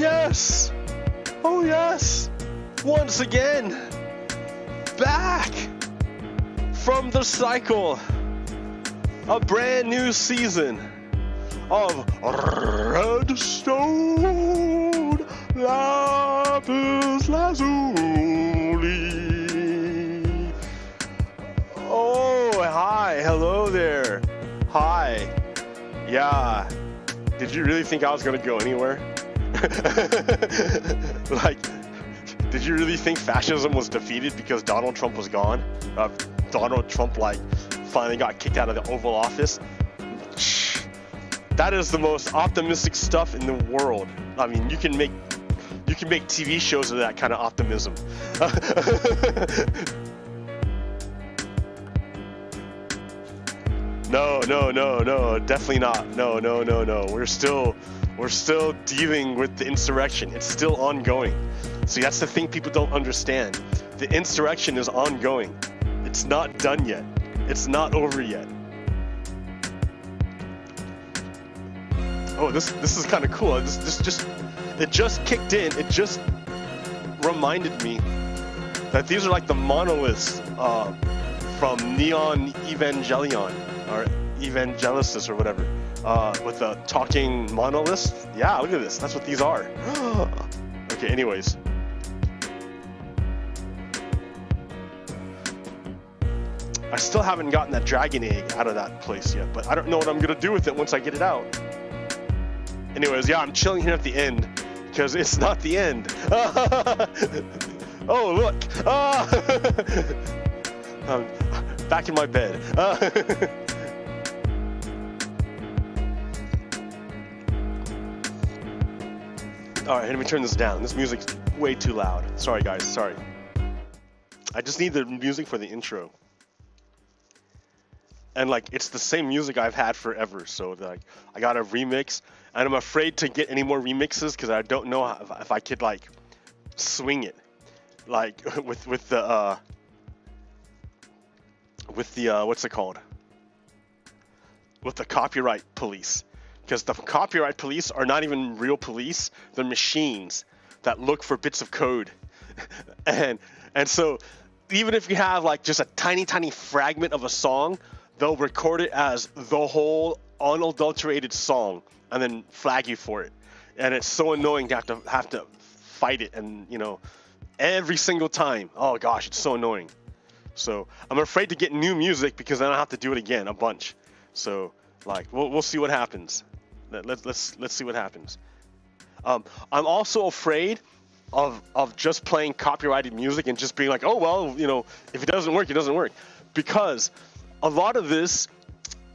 yes! Oh yes! Once again, back from the cycle, a brand new season of Redstone Lapis Lazuli. Oh, hi, hello there. Hi. Yeah. Did you really think I was gonna go anywhere? Like, did you really think fascism was defeated because Donald Trump was gone? Donald Trump, like, finally got kicked out of the Oval Office? That is the most optimistic stuff in the world. I mean, you can make TV shows of that kind of optimism. No, definitely not. No. We're still dealing with the insurrection. It's still ongoing. See, that's the thing people don't understand. The insurrection is ongoing. It's not done yet. It's not over yet. Oh, this is kind of cool. It just kicked in. It just reminded me that these are like the monoliths from Neon Evangelion or Evangelicus or whatever, with the talking monoliths. Yeah, look at this. That's what these are. Okay, anyways. I still haven't gotten that dragon egg out of that place yet, but I don't know what I'm gonna do with it once I get it out. Anyways, yeah, I'm chilling here at the end because it's not the end. Oh, look. I'm back in my bed. Alright, let me turn this down. This music's way too loud. Sorry, guys. Sorry. I just need the music for the intro. And, like, it's the same music I've had forever. So, like, I got a remix. And I'm afraid to get any more remixes because I don't know if I could, like, swing it. Like, with the what's it called? With the copyright police. Because the copyright police are not even real police. They're machines that look for bits of code. and so, even if you have, like, just a tiny fragment of a song, they'll record it as the whole unadulterated song and then flag you for it. And it's so annoying to have to fight it, and, you know, every single time. Oh gosh, it's so annoying. So I'm afraid to get new music because then I'll have to do it again a bunch. So, like, we'll see what happens. Let's see what happens. I'm also afraid of just playing copyrighted music and just being like, oh well, you know, if it doesn't work, it doesn't work, because a lot of this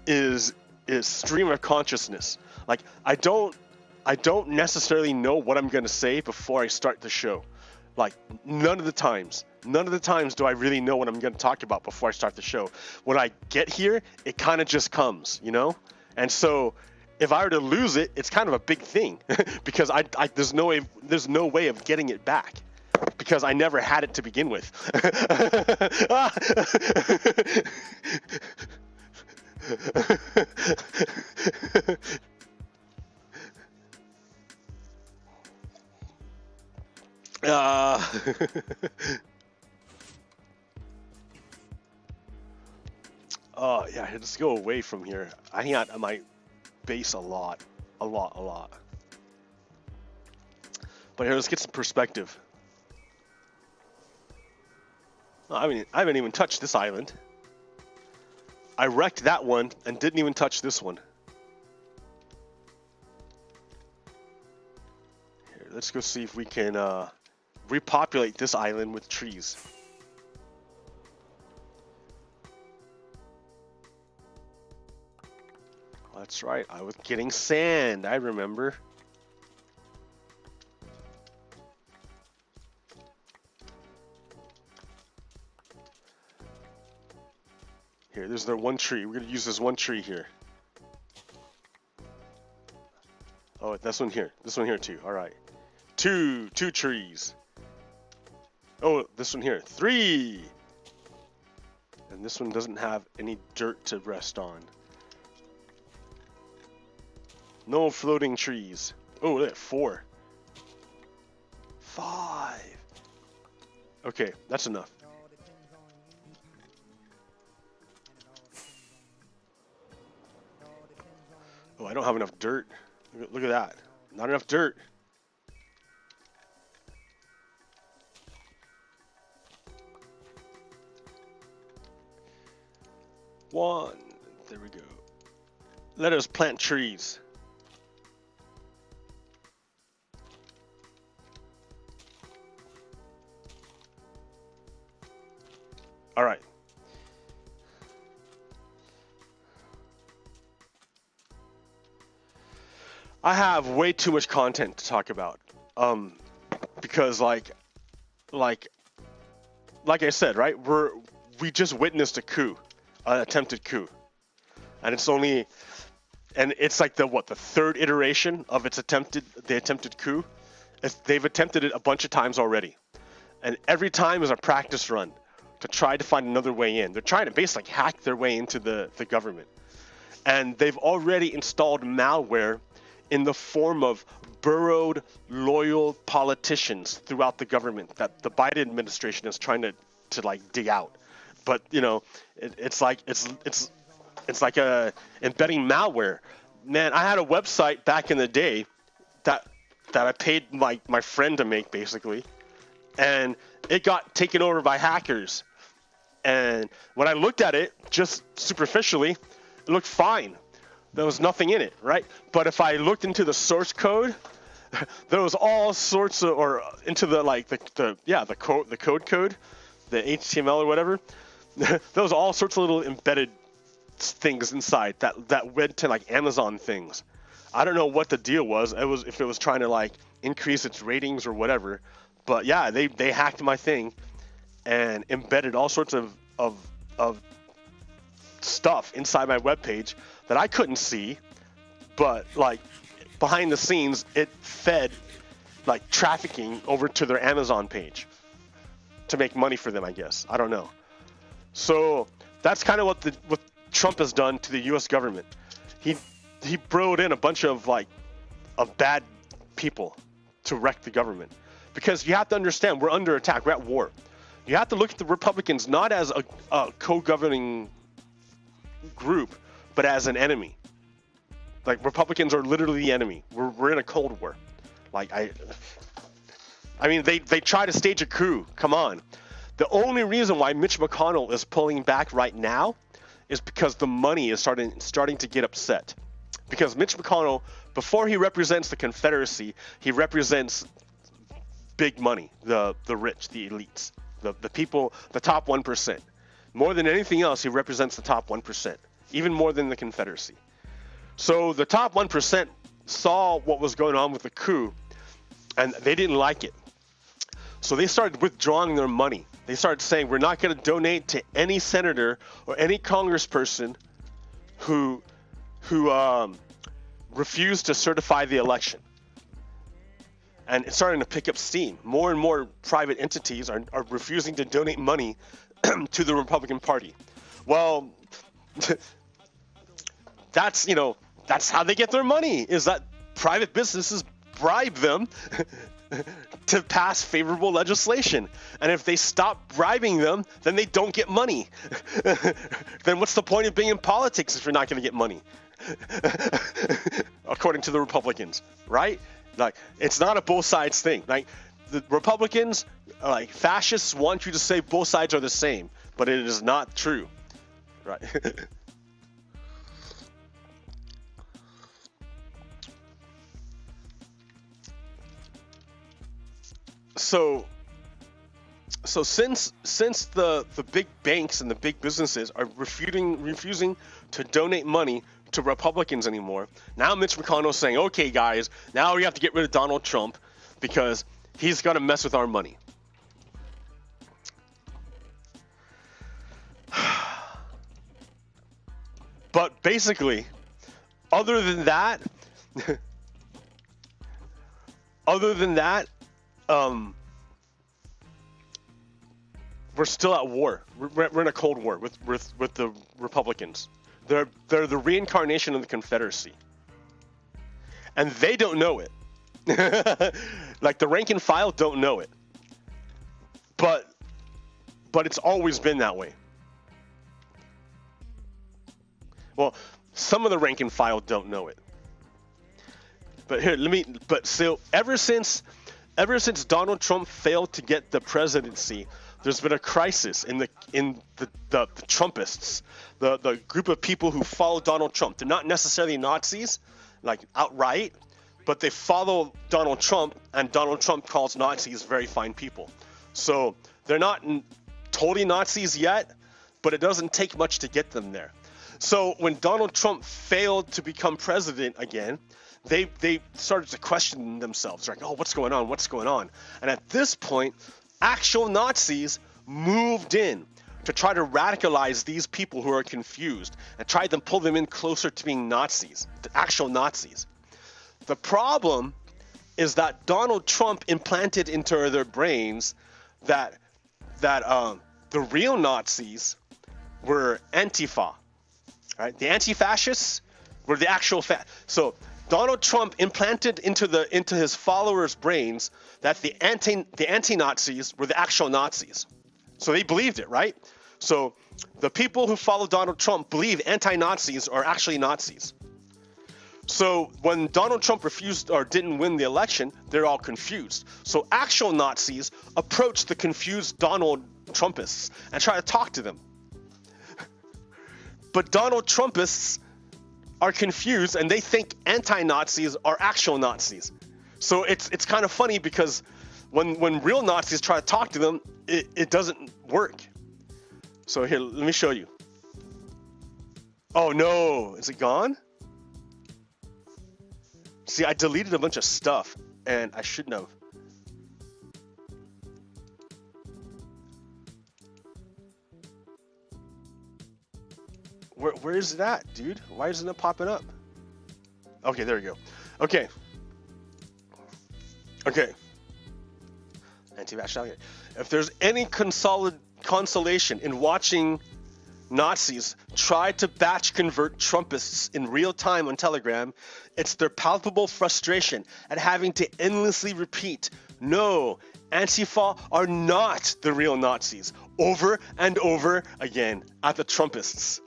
is stream of consciousness. Like, I don't necessarily know what I'm gonna say before I start the show. Like, none of the times do I really know what I'm gonna talk about before I start the show. When I get here, it kind of just comes, you know? And so if I were to lose it, it's kind of a big thing because there's no way of getting it back. Because I never had it to begin with. Yeah, let's go away from here. I hang out at my base a lot. But here, let's get some perspective. I haven't even touched this island. I wrecked that one and didn't even touch this one. Here, let's go see if we can repopulate this island with trees. That's right, I was getting sand, I remember. Here, there's their one tree. We're gonna use this one tree here. Oh, this one here. This one here too. All right. Two trees. Oh, this one here. 3. And this one doesn't have any dirt to rest on. No floating trees. Oh, look at 4. Okay, that's enough. Oh, I don't have enough dirt. Look at that. Not enough dirt. One. There we go. Let us plant trees. All right. I have way too much content to talk about. Because like I said, right? We just witnessed a coup, an attempted coup, and it's like the third iteration of the attempted coup. They've attempted it a bunch of times already, and every time is a practice run to try to find another way in. They're trying to basically hack their way into the government, and they've already installed malware in the form of burrowed, loyal politicians throughout the government that the Biden administration is trying to like dig out. But you know, it's like a embedding malware. Man, I had a website back in the day that I paid my friend to make basically, and it got taken over by hackers. And when I looked at it just superficially, it looked fine. There was nothing in it, right? But if I looked into the source code, there was all sorts of, or into the code, the HTML or whatever. There was all sorts of little embedded things inside that went to like Amazon things. I don't know what the deal was. If it was trying to like increase its ratings or whatever. But yeah, they hacked my thing and embedded all sorts of stuff inside my webpage that I couldn't see, but like behind the scenes, it fed like trafficking over to their Amazon page to make money for them, I guess. I don't know. So that's kind of what Trump has done to the U.S. government. He broed in a bunch of bad people to wreck the government, because you have to understand we're under attack. We're at war. You have to look at the Republicans not as a co-governing group, but as an enemy. Like, Republicans are literally the enemy. We're in a Cold War. Like, I mean, they try to stage a coup. Come on. The only reason why Mitch McConnell is pulling back right now is because the money is starting to get upset. Because Mitch McConnell, before he represents the Confederacy, he represents big money, the rich, the elites, the people, the top 1%. More than anything else, he represents the top 1%, even more than the Confederacy. So the top 1% saw what was going on with the coup, and they didn't like it. So they started withdrawing their money. They started saying, we're not going to donate to any senator or any congressperson who refused to certify the election. And it's starting to pick up steam. More and more private entities are refusing to donate money to the Republican Party. Well, that's how they get their money, is that private businesses bribe them to pass favorable legislation. And if they stop bribing them, then they don't get money. Then what's the point of being in politics if you're not going to get money? According to the Republicans, right? Like, it's not a both sides thing. Like, the Republicans, like fascists, want you to say both sides are the same, but it is not true, right? So since the big banks and the big businesses are refusing to donate money to Republicans anymore, now Mitch McConnell is saying, okay, guys, now we have to get rid of Donald Trump because he's going to mess with our money. But basically, other than that, we're still at war. We're in a Cold War with the Republicans. They're the reincarnation of the Confederacy, and they don't know it. Like, the rank and file don't know it, but but it's always been that way. Well, some of the rank and file don't know it. But here, so ever since Donald Trump failed to get the presidency, there's been a crisis in the Trumpists, the group of people who follow Donald Trump. They're not necessarily Nazis, like outright, but they follow Donald Trump, and Donald Trump calls Nazis very fine people. So they're not totally Nazis yet, but it doesn't take much to get them there. So when Donald Trump failed to become president again, they started to question themselves. They're like, oh, what's going on? What's going on? And at this point, actual Nazis moved in to try to radicalize these people who are confused and tried to pull them in closer to being Nazis, to actual Nazis. The problem is that Donald Trump implanted into their brains that the real Nazis were Antifa, right? The anti-fascists were the actual So Donald Trump implanted into his followers' brains that the anti-Nazis were the actual Nazis. So they believed it, right? So the people who follow Donald Trump believe anti-Nazis are actually Nazis. So when Donald Trump refused or didn't win the election, they're all confused. So actual Nazis approach the confused Donald Trumpists and try to talk to them. But Donald Trumpists are confused and they think anti-Nazis are actual Nazis. So it's kind of funny because when real Nazis try to talk to them, it doesn't work. So here, let me show you. Oh no, is it gone? See, I deleted a bunch of stuff and I shouldn't have. Where is it at, dude? Why isn't it popping up? Okay, there we go. Okay. Anti-vax. If there's any consolation in watching Nazis try to batch convert Trumpists in real time on Telegram, it's their palpable frustration at having to endlessly repeat, no, Antifa are not the real Nazis, over and over again at the Trumpists.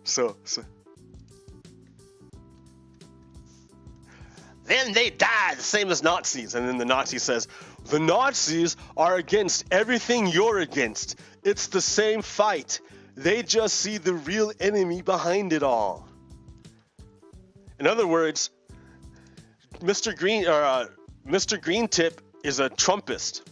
So then they die the same as Nazis, and then the Nazi says, the Nazis are against everything you're against. It's the same fight. They just see the real enemy behind it all. In other words, Mr. Greentip is a Trumpist.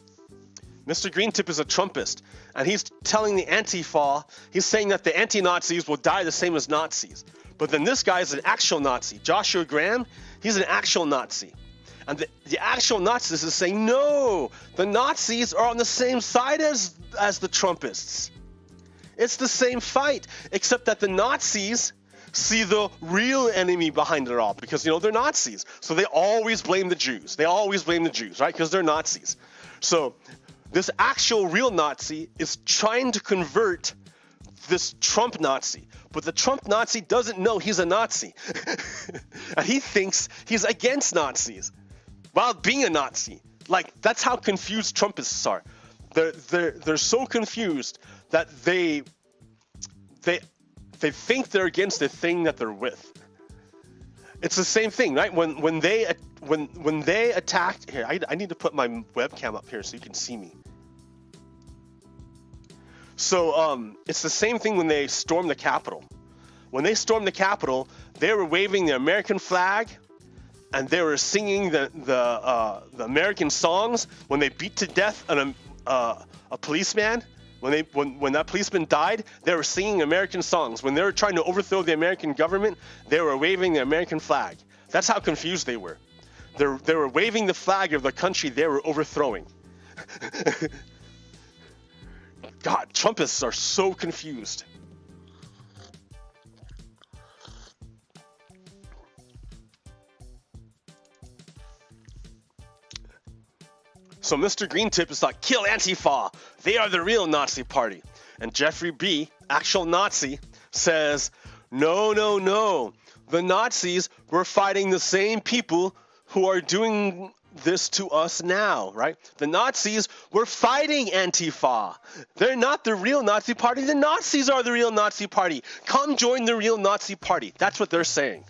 Mr. Greentip is a Trumpist, and he's telling the Antifa, he's saying that the anti-Nazis will die the same as Nazis. But then this guy is an actual Nazi. Joshua Graham, he's an actual Nazi. And the actual Nazis is saying, no, the Nazis are on the same side as the Trumpists. It's the same fight, except that the Nazis see the real enemy behind it all because, they're Nazis. So they always blame the Jews. They always blame the Jews, right? Because they're Nazis. So this actual real Nazi is trying to convert this Trump Nazi, but the Trump Nazi doesn't know he's a Nazi. And he thinks he's against Nazis while being a Nazi. Like, that's how confused Trumpists are. They're so confused that they think they're against the thing that they're with. It's the same thing, right? When they attacked here, I need to put my webcam up here so you can see me. So it's the same thing when they stormed the Capitol. When they stormed the Capitol, they were waving the American flag, and they were singing the American songs. When they beat to death a policeman, when that policeman died, they were singing American songs. When they were trying to overthrow the American government, they were waving the American flag. That's how confused they were. They were waving the flag of the country they were overthrowing. God, Trumpists are so confused. So Mr. Greentip is like, kill Antifa. They are the real Nazi party. And Jeffrey B., actual Nazi, says, no. The Nazis were fighting the same people who are doing this to us now, right? The Nazis were fighting Antifa. They're not the real Nazi party. The Nazis are the real Nazi party. Come join the real Nazi party. That's what they're saying.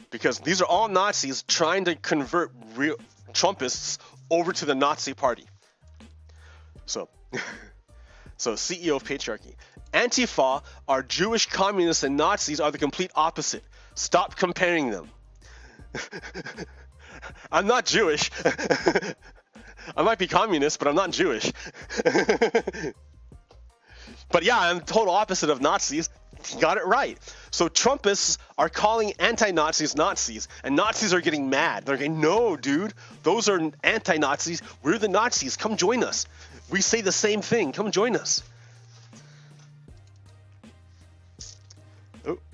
Because these are all Nazis trying to convert real Trumpists over to the Nazi party. So CEO of patriarchy. Antifa are Jewish communists and Nazis are the complete opposite. Stop comparing them. I'm not Jewish. I might be communist, but I'm not Jewish. But yeah, I'm the total opposite of Nazis. He got it right. So Trumpists are calling anti-Nazis Nazis, and Nazis are getting mad. They're going, no, dude, those are anti-Nazis. We're the Nazis. Come join us. We say the same thing. Come join us.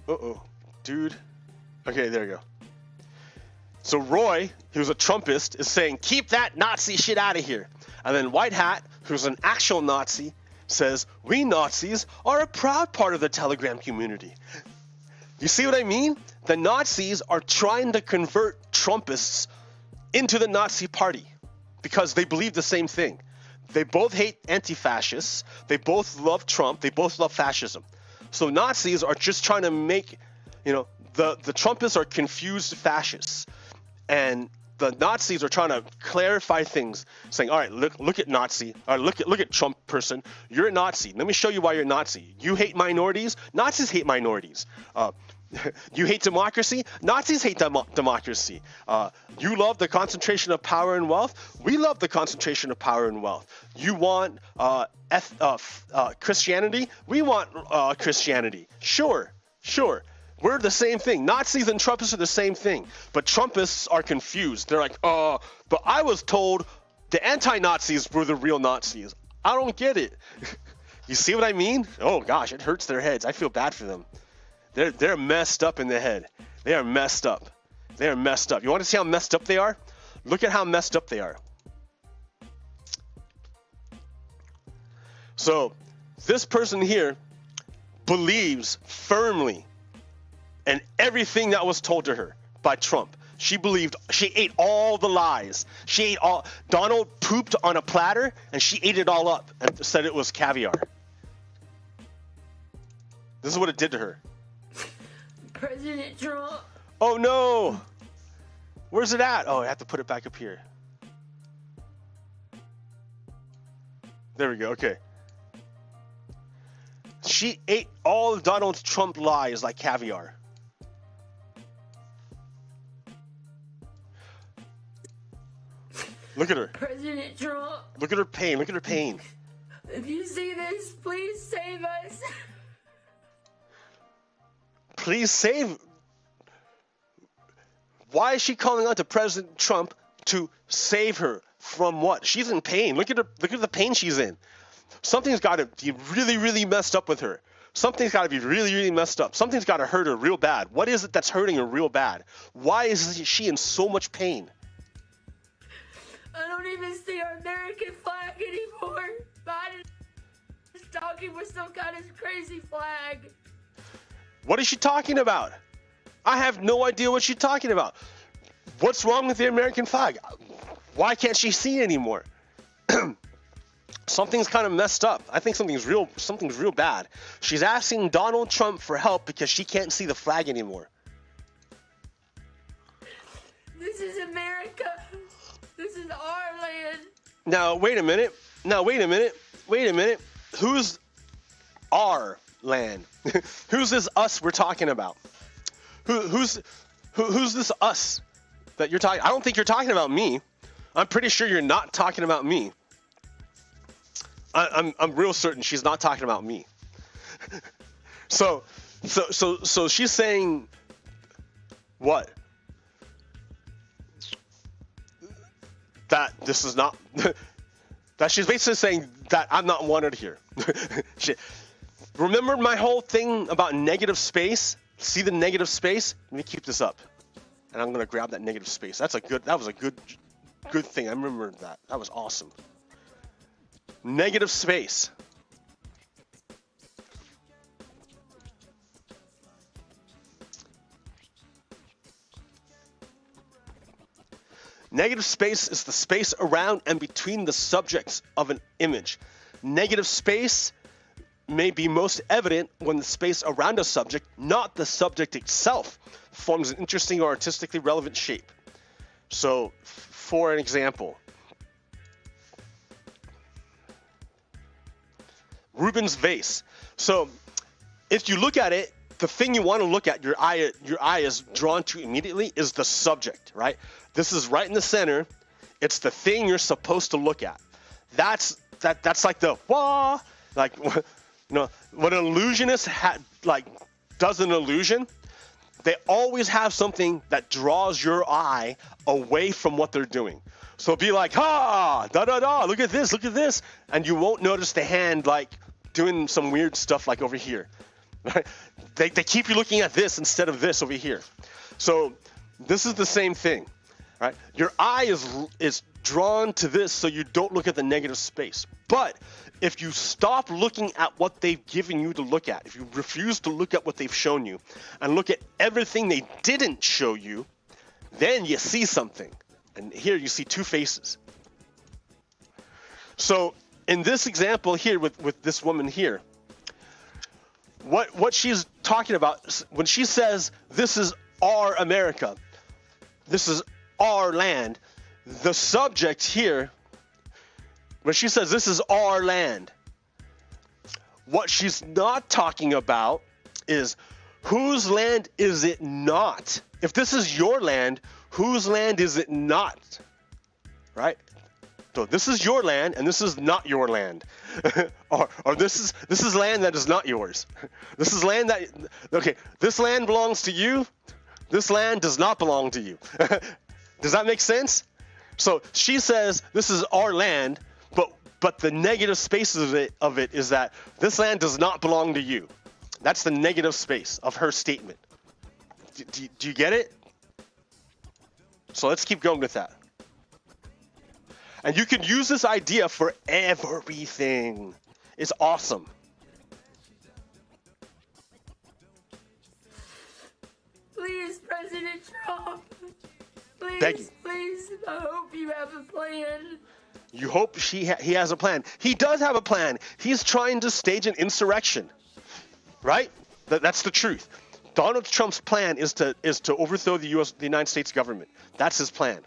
Oh, dude. Okay, there you go. So Roy, who's a Trumpist, is saying, keep that Nazi shit out of here. And then White Hat, who's an actual Nazi, says, we Nazis are a proud part of the Telegram community. You see what I mean? The Nazis are trying to convert Trumpists into the Nazi party because they believe the same thing. They both hate anti-fascists. They both love Trump. They both love fascism. So Nazis are just trying to make, the Trumpists are confused fascists. And the Nazis are trying to clarify things, saying, all right, look at Nazi, or look at Trump person. You're a Nazi. Let me show you why you're a Nazi. You hate minorities. Nazis hate minorities. You hate democracy. Nazis hate democracy. You love the concentration of power and wealth. We love the concentration of power and wealth. You want Christianity. We want Christianity. Sure. We're the same thing. Nazis and Trumpists are the same thing. But Trumpists are confused. They're like, but I was told the anti-Nazis were the real Nazis. I don't get it. You see what I mean? Oh, gosh, it hurts their heads. I feel bad for them. They're messed up in the head. They are messed up. They are messed up. You want to see how messed up they are? Look at how messed up they are. So this person here believes firmly in everything that was told to her by Trump. She ate all the lies. Donald pooped on a platter and she ate it all up and said it was caviar. This is what it did to her. President Trump. Oh no! Where's it at? Oh, I have to put it back up here. There we go, okay. She ate all of Donald Trump lies like caviar. Look at her. President Trump. Look at her pain. Look at her pain. If you see this, please save us. Please save. Why is she calling out to President Trump to save her from what? She's in pain. Look at her. Look at the pain she's in. Something's got to be really, really messed up with her. Something's got to be really, really messed up. Something's got to hurt her real bad. What is it that's hurting her real bad? Why is she in so much pain? I don't even see our American flag anymore. Biden is talking with some kind of crazy flag. What is she talking about? I have no idea what she's talking about. What's wrong with the American flag? Why can't she see it anymore? Something's kind of messed up. I think something's real bad. She's asking Donald Trump for help because she can't see the flag anymore. This is America. This is our land. Now, wait a minute. Who's our land? Who's this us we're talking about? Who's this us that you're talking? I don't think you're talking about me. I'm pretty sure you're not talking about me. I'm real certain she's not talking about me. So she's saying what? That this is not that she's basically saying that I'm not wanted here. Remember my whole thing about negative space? See the negative space? Let me keep this up. And I'm gonna grab that negative space. That was a good thing. I remember that. That was awesome. Negative space. Negative space is the space around and between the subjects of an image. Negative space may be most evident when the space around a subject, not the subject itself, forms an interesting or artistically relevant shape. So, for an example, Rubens' vase. So, if you look at it, the thing you want to look at, your eye is drawn to immediately is the subject, right? This is right in the center. It's the thing you're supposed to look at. That's like the wah, like when an illusionist does an illusion, they always have something that draws your eye away from what they're doing. So be like, ha, da da da, look at this, and you won't notice the hand like doing some weird stuff like over here. Right? They keep you looking at this instead of this over here. So this is the same thing, right? Your eye is drawn to this so you don't look at the negative space. But if you stop looking at what they've given you to look at, if you refuse to look at what they've shown you and look at everything they didn't show you, then you see something. And here you see two faces. So in this example here with this woman here, what she's talking about when she says this is our America, this is our land, the subject here, when she says this is our land, what she's not talking about is whose land is it not? If this is your land, whose land is it not? So this is your land and this is not your land. or this is land that is not yours. This is land that, okay, this land belongs to you. This land does not belong to you. Does that make sense? So she says this is our land, but the negative space of it is that this land does not belong to you. That's the negative space of her statement. Do you get it? So let's keep going with that. And you can use this idea for everything. It's awesome. Please, President Trump. Thank you. Please, I hope you have a plan. You hope he has a plan. He does have a plan. He's trying to stage an insurrection, right? That's the truth. Donald Trump's plan is to overthrow the United States government. That's his plan.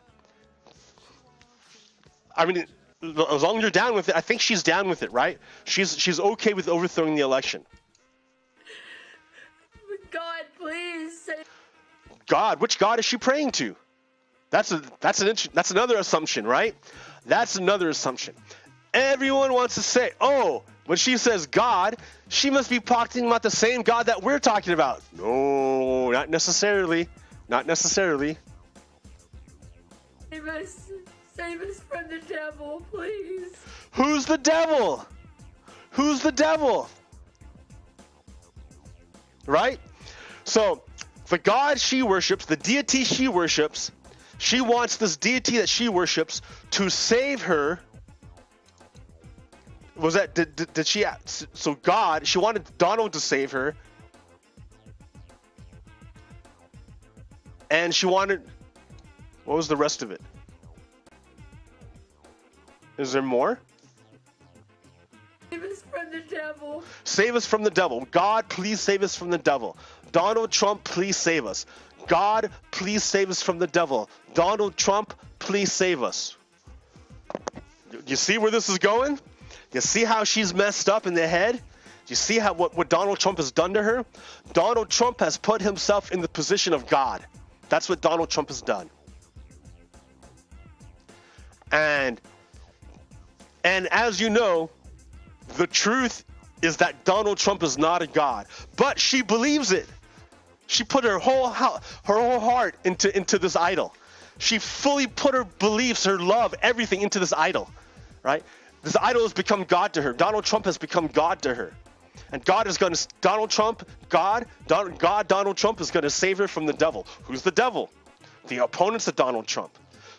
I mean, as long as you're down with it, I think she's down with it, right? She's okay with overthrowing the election. God, please. God, which God is she praying to? That's another assumption, right? That's another assumption. Everyone wants to say, oh, when she says God, she must be talking about the same God that we're talking about. No, not necessarily. Not necessarily. Save us from the devil, please. Who's the devil? Who's the devil? Right? So, the God she worships, the deity she worships, she wants this deity that she worships to save her. Was that, did she, so God, she wanted Donald to save her. And she wanted, what was the rest of it? Is there more? Save us from the devil. Save us from the devil. God, please save us from the devil. Donald Trump, please save us. God, please save us from the devil. Donald Trump, please save us. You see where this is going? You see how she's messed up in the head? You see how what Donald Trump has done to her? Donald Trump has put himself in the position of God. That's what Donald Trump has done. And as you know, the truth is that Donald Trump is not a god, but she believes it. She put her whole heart into this idol. She fully put her beliefs, her love, everything into this idol, right? This idol has become God to her. Donald Trump has become God to her. And God is going to, Donald Trump is going to save her from the devil. Who's the devil? The opponents of Donald Trump.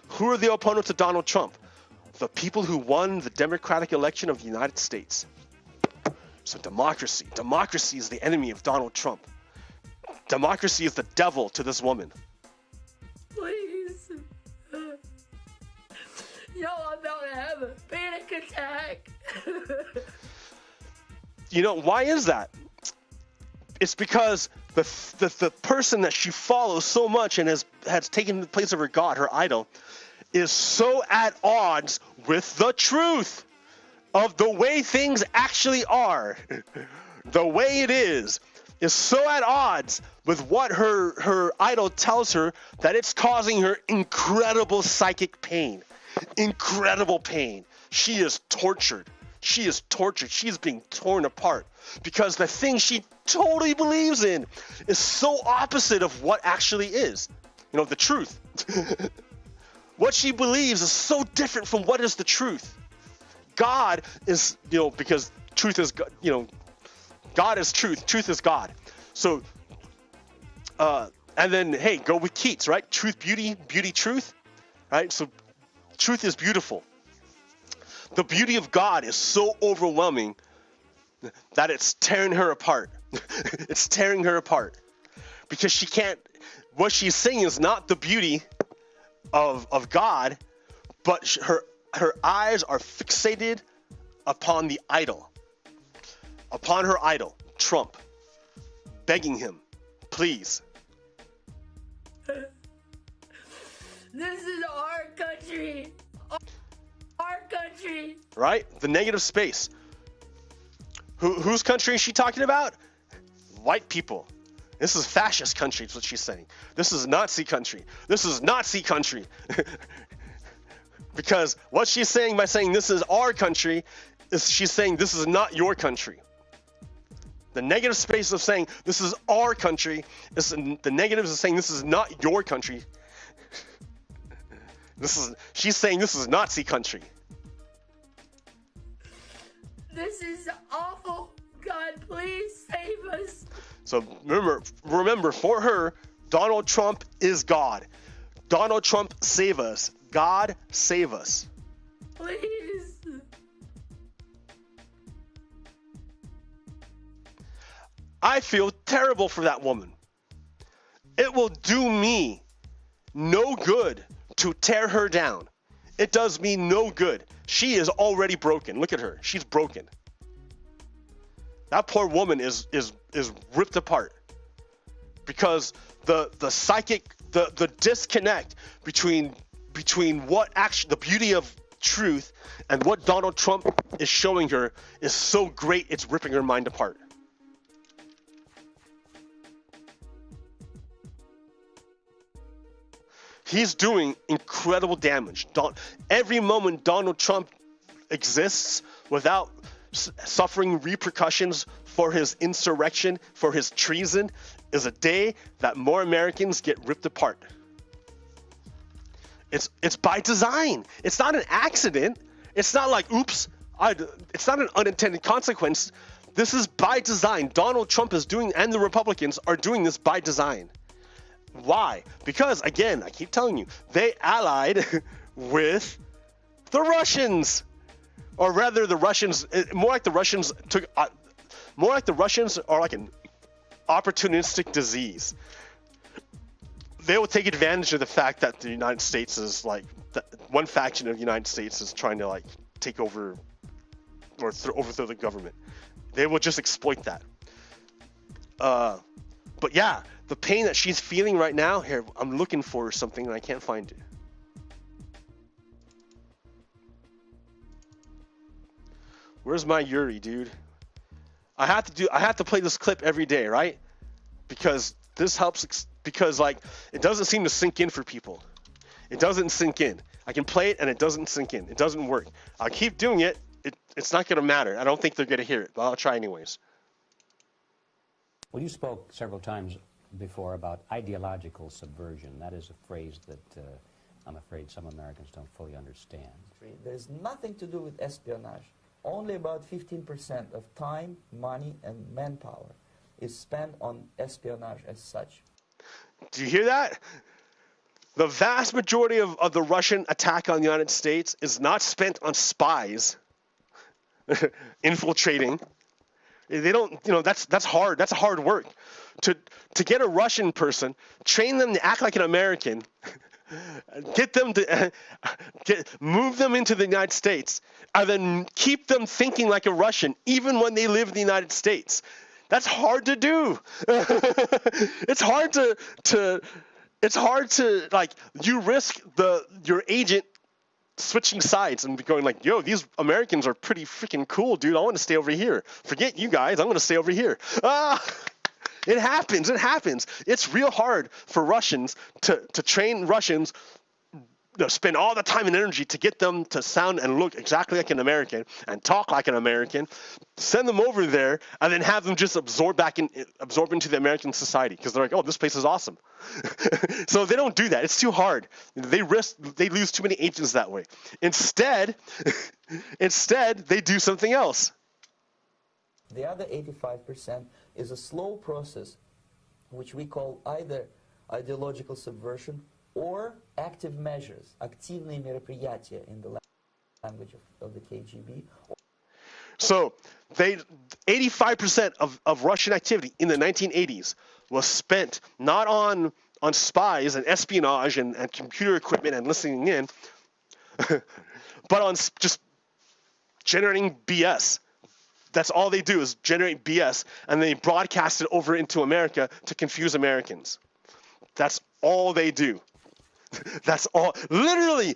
Who are the opponents of Donald Trump? The people who won the democratic election of the United States. So democracy is the enemy of Donald Trump. Democracy is the devil to this woman. Please. have a panic attack. You know, why is that? It's because the person that she follows so much and has taken the place of her god, her idol, is so at odds with the truth of the way things actually are. The way it is so at odds with what her idol tells her that it's causing her incredible psychic pain. Incredible pain. She is tortured. She is tortured. She is being torn apart because the thing she totally believes in is so opposite of what actually is. You know, the truth. What she believes is so different from what is the truth. God is, you know, because truth is, you know, God is truth. Truth is God. So, and then, hey, go with Keats, right? Truth, beauty, beauty, truth, right? So truth is beautiful. The beauty of God is so overwhelming that it's tearing her apart. It's tearing her apart because she can't, what she's saying is not the beauty of God, but her eyes are fixated upon the idol, upon her idol, Trump, begging him, please. This is our country. Our country. Right? The negative space. Whose country is she talking about? White people. This is fascist country, is what she's saying. This is Nazi country. This is Nazi country. Because what she's saying by saying this is our country is she's saying this is not your country. The negative space of saying this is our country is the negatives of saying this is not your country. She's saying this is Nazi country. This is awful. God, please save us. So remember, for her, Donald Trump is God. Donald Trump save us. God save us. Please. I feel terrible for that woman. It will do me no good to tear her down. It does me no good. She is already broken. Look at her. She's broken. That poor woman is ripped apart because the psychic, the disconnect between what actually the beauty of truth and what Donald Trump is showing her is so great it's ripping her mind apart. He's doing incredible damage. Every moment Donald Trump exists without suffering repercussions for his insurrection, for his treason, is a day that more Americans get ripped apart. It's by design. It's not an accident. It's not like, oops, it's not an unintended consequence. This is by design. Donald Trump is doing, and the Republicans are doing this by design. Why? Because, again, I keep telling you, they allied with the Russians. Or rather, the Russians, more like the Russians are like an opportunistic disease. They will take advantage of the fact that the United States is like, one faction of the United States is trying to like take over or overthrow the government. They will just exploit that. But yeah, the pain that she's feeling right now, here, I'm looking for something and I can't find it. Where's my Yuri, dude? I have to play this clip every day, right? Because this helps, because like, it doesn't seem to sink in for people. It doesn't sink in. I can play it and it doesn't sink in. It doesn't work. I'll keep doing it. It's not going to matter. I don't think they're going to hear it, but I'll try anyways. Well, you spoke several times before about ideological subversion. That is a phrase that I'm afraid some Americans don't fully understand. There's nothing to do with espionage. Only about 15% of time, money, and manpower is spent on espionage as such. Do you hear that? The vast majority of the Russian attack on the United States is not spent on spies infiltrating. They don't, you know, that's hard. That's hard work. To get a Russian person, train them to act like an American, get them to move them into the United States, and then keep them thinking like a Russian, even when they live in the United States. That's hard to do. It's hard to like, you risk your agent switching sides and going like, yo, these Americans are pretty freaking cool, dude. I want to stay over here. Forget you guys. I'm going to stay over here. It happens. It happens. It's real hard for Russians to train Russians, spend all the time and energy to get them to sound and look exactly like an American and talk like an American, send them over there, and then have them just absorb into the American society because they're like, oh, this place is awesome. So they don't do that. It's too hard. They lose too many agents that way. Instead, they do something else. The other 85% is a slow process, which we call either ideological subversion or active measures, активные мероприятия in the language of the KGB. So 85% of Russian activity in the 1980s was spent not on spies and espionage and computer equipment and listening in, but on just generating BS. That's all they do is generate BS, and they broadcast it over into America to confuse Americans. That's all they do. That's all. Literally,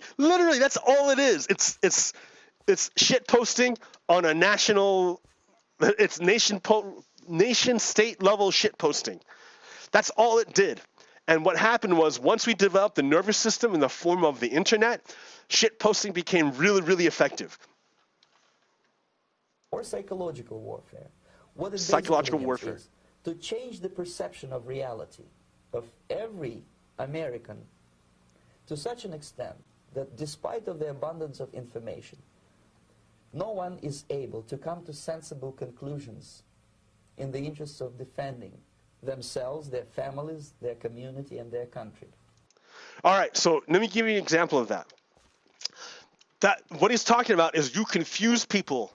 that's all it is. It's shit posting on a national. It's nation state level shit posting. That's all it did. And what happened was, once we developed the nervous system in the form of the internet, shit posting became really, really effective. Or psychological warfare. What is psychological warfare is to change the perception of reality of every American to such an extent that despite of the abundance of information, no one is able to come to sensible conclusions in the interests of defending themselves, their families, their community, and their country. All right, so let me give you an example of that. What he's talking about is you confuse people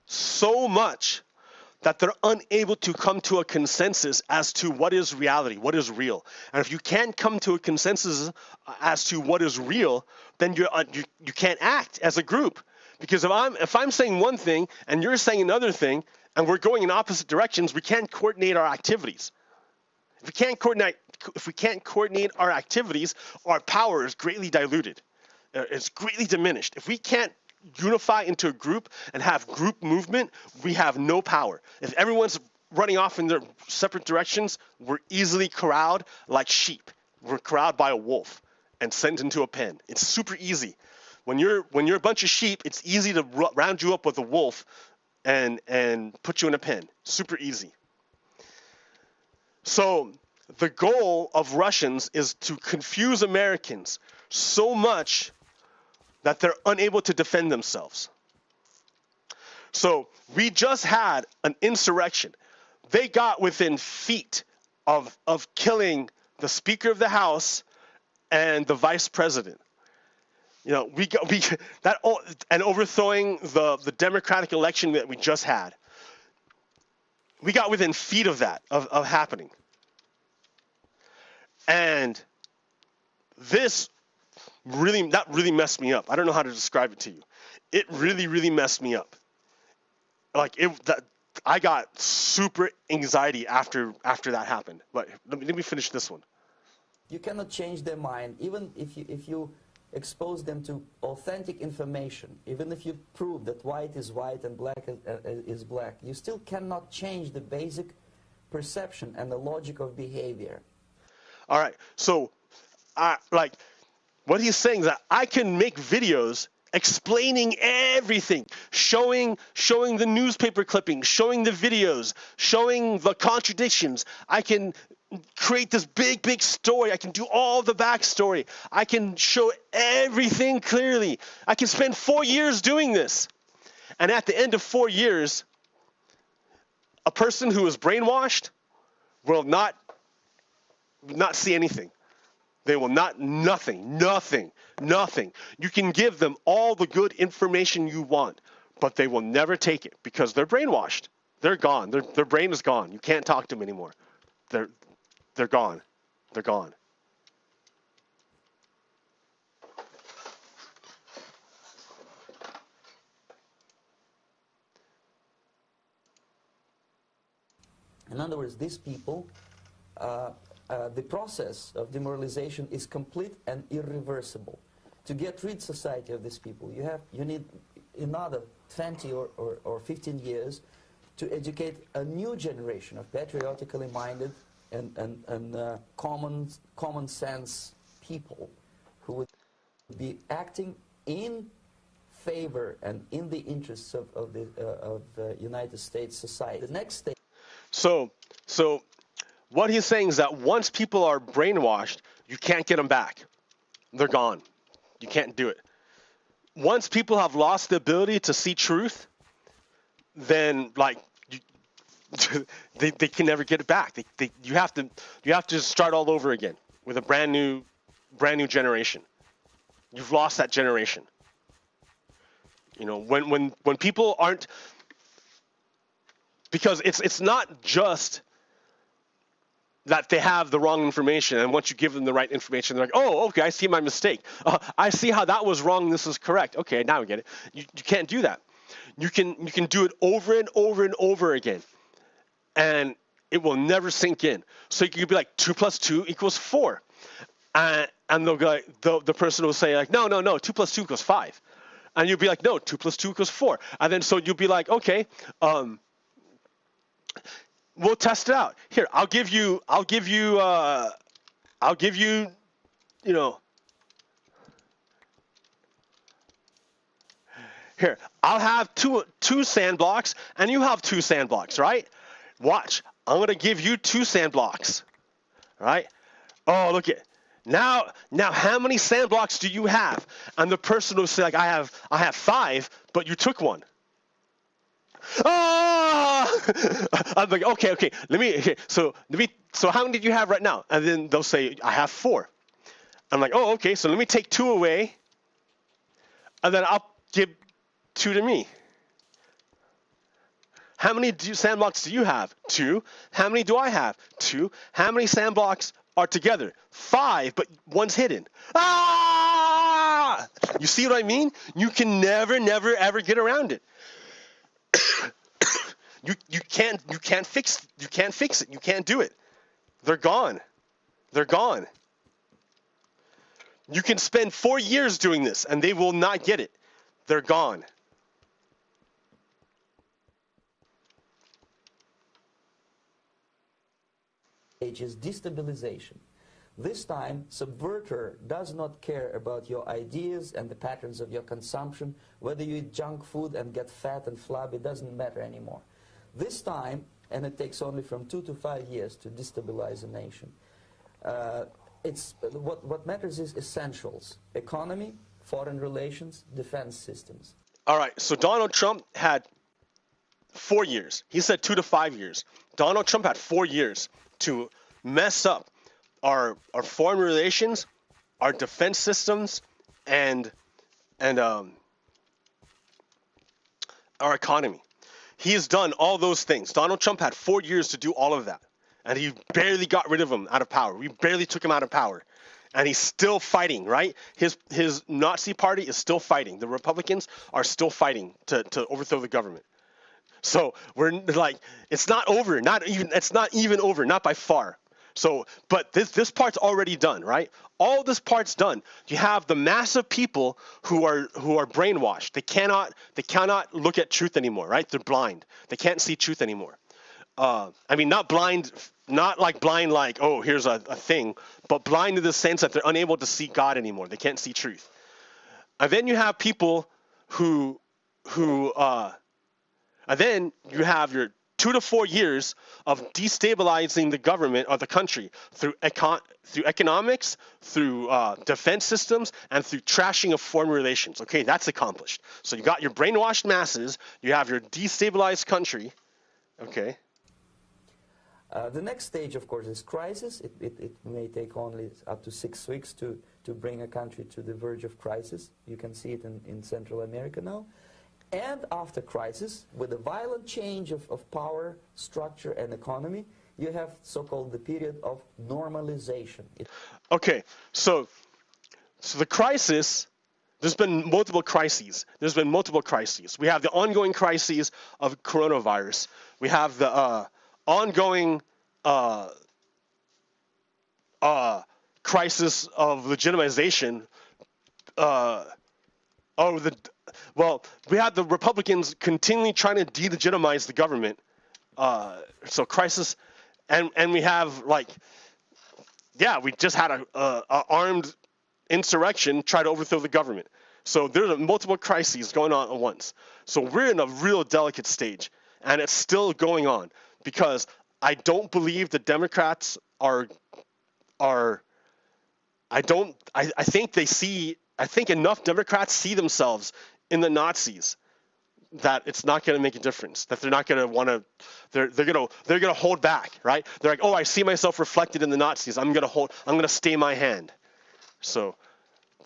so much that they're unable to come to a consensus as to what is reality, what is real. And if you can't come to a consensus as to what is real, then you can't act as a group. Because if I'm saying one thing and you're saying another thing, and we're going in opposite directions, we can't coordinate our activities. If we can't coordinate our activities, our power is greatly diluted. It's greatly diminished. If we can't unify into a group and have group movement, we have no power. If everyone's running off in their separate directions, we're easily corralled like sheep. We're corralled by a wolf and sent into a pen. It's super easy. When you're a bunch of sheep, it's easy to round you up with a wolf and put you in a pen. Super easy. So the goal of Russians is to confuse Americans so much that they're unable to defend themselves. So we just had an insurrection. They got within feet of killing the Speaker of the House and the Vice President. You know, and overthrowing the democratic election that we just had. We got within feet of that, of happening. And that really messed me up. I don't know how to describe it to you. It really, really messed me up. I got super anxiety after that happened. But let me finish this one. You cannot change their mind, even if you expose them to authentic information, even if you prove that white is white and black is black, you still cannot change the basic perception and the logic of behavior. All right, so what he's saying is that I can make videos explaining everything, showing the newspaper clippings, showing the videos, showing the contradictions. I can create this big story. I can do all the backstory. I can show everything clearly. I can spend 4 years doing this. And at the end of 4 years, a person who is brainwashed will not see anything. They will nothing. You can give them all the good information you want, but they will never take it because they're brainwashed. They're gone. Their brain is gone. You can't talk to them anymore. They're gone. They're gone. In other words, these people, the process of demoralization is complete and irreversible. To get rid society of these people, you need another 20 or 15 years to educate a new generation of patriotically minded and common sense people who would be acting in favor and in the interests of the United States society. The next stage. So what he's saying is that once people are brainwashed, you can't get them back. They're gone. You can't do it. Once people have lost the ability to see truth, then they can never get it back. You have to start all over again with a brand new generation. You've lost that generation. You know, when people aren't, because it's not just that they have the wrong information, and once you give them the right information, they're like, oh, okay, I see my mistake. I see how that was wrong. This is correct. Okay, now I get it. You can't do that. You can do it over and over and over again, and it will never sink in. So you could be like 2 + 2 = 4, and they'll be like, the person will say like, no, 2 + 2 = 5, and you'll be like, no, 2 + 2 = 4, and then so you'll be like, okay, we'll test it out. Here, I'll give you, you know, here, I'll have two sand blocks, and you have 2 sand blocks, right? Watch, I'm gonna give you 2 sand blocks, right? Oh, look at now. How many sand blocks do you have? And the person will say like, I have 5, but you took 1. I'm like, okay. So how many did you have right now? And then they'll say, I have 4. I'm like, oh, okay. So let me take 2 away, and then I'll give 2 to me. How many sand blocks do you have? 2. How many do I have? 2. How many sand blocks are together? 5, but 1's hidden. You see what I mean? You can never, ever get around it. You can't fix it. You can't do it. They're gone. You can spend 4 years doing this and they will not get it. They're gone. Is destabilization. This time, subverter does not care about your ideas and the patterns of your consumption. Whether you eat junk food and get fat and flabby, it doesn't matter anymore. This time, and it takes only from 2 to 5 years to destabilize a nation. What matters is essentials: economy, foreign relations, defense systems. All right, so Donald Trump had 4 years. He said 2 to 5 years. Donald Trump had 4 years to mess up our foreign relations, our defense systems, and our economy. He has done all those things. Donald Trump had 4 years to do all of that, and he barely got rid of him out of power. We barely took him out of power, and he's still fighting, right? His Nazi party is still fighting. The Republicans are still fighting to overthrow the government. So we're like, it's not over. It's not even over, not by far. So, but this part's already done, right? All this part's done. You have the mass of people who are brainwashed. They cannot look at truth anymore, right? They're blind. They can't see truth anymore. I mean, not blind, not like blind like, oh, here's a thing, but blind in the sense that they're unable to see God anymore. They can't see truth. And then you have people and then you have your 2 to 4 years of destabilizing the government or the country through economics, through defense systems, and through trashing of foreign relations. Okay, that's accomplished. So you got your brainwashed masses, you have your destabilized country. Okay. The next stage, of course, is crisis. It may take only up to 6 weeks to bring a country to the verge of crisis. You can see it in Central America now. And after crisis, with a violent change of power, structure, and economy, you have so-called the period of normalization. Okay, so the crisis, there's been multiple crises. We have the ongoing crises of coronavirus. We have the ongoing crisis of legitimization. We had the Republicans continually trying to delegitimize the government. So crisis, and we have we just had a armed insurrection try to overthrow the government. So there's multiple crises going on at once. So we're in a real delicate stage, and it's still going on because I don't believe the Democrats are. I think enough Democrats see themselves in the Nazis that it's not going to make a difference. That they're not going to want to. They're going to hold back, right? They're like, oh, I see myself reflected in the Nazis. I'm going to stay my hand. So,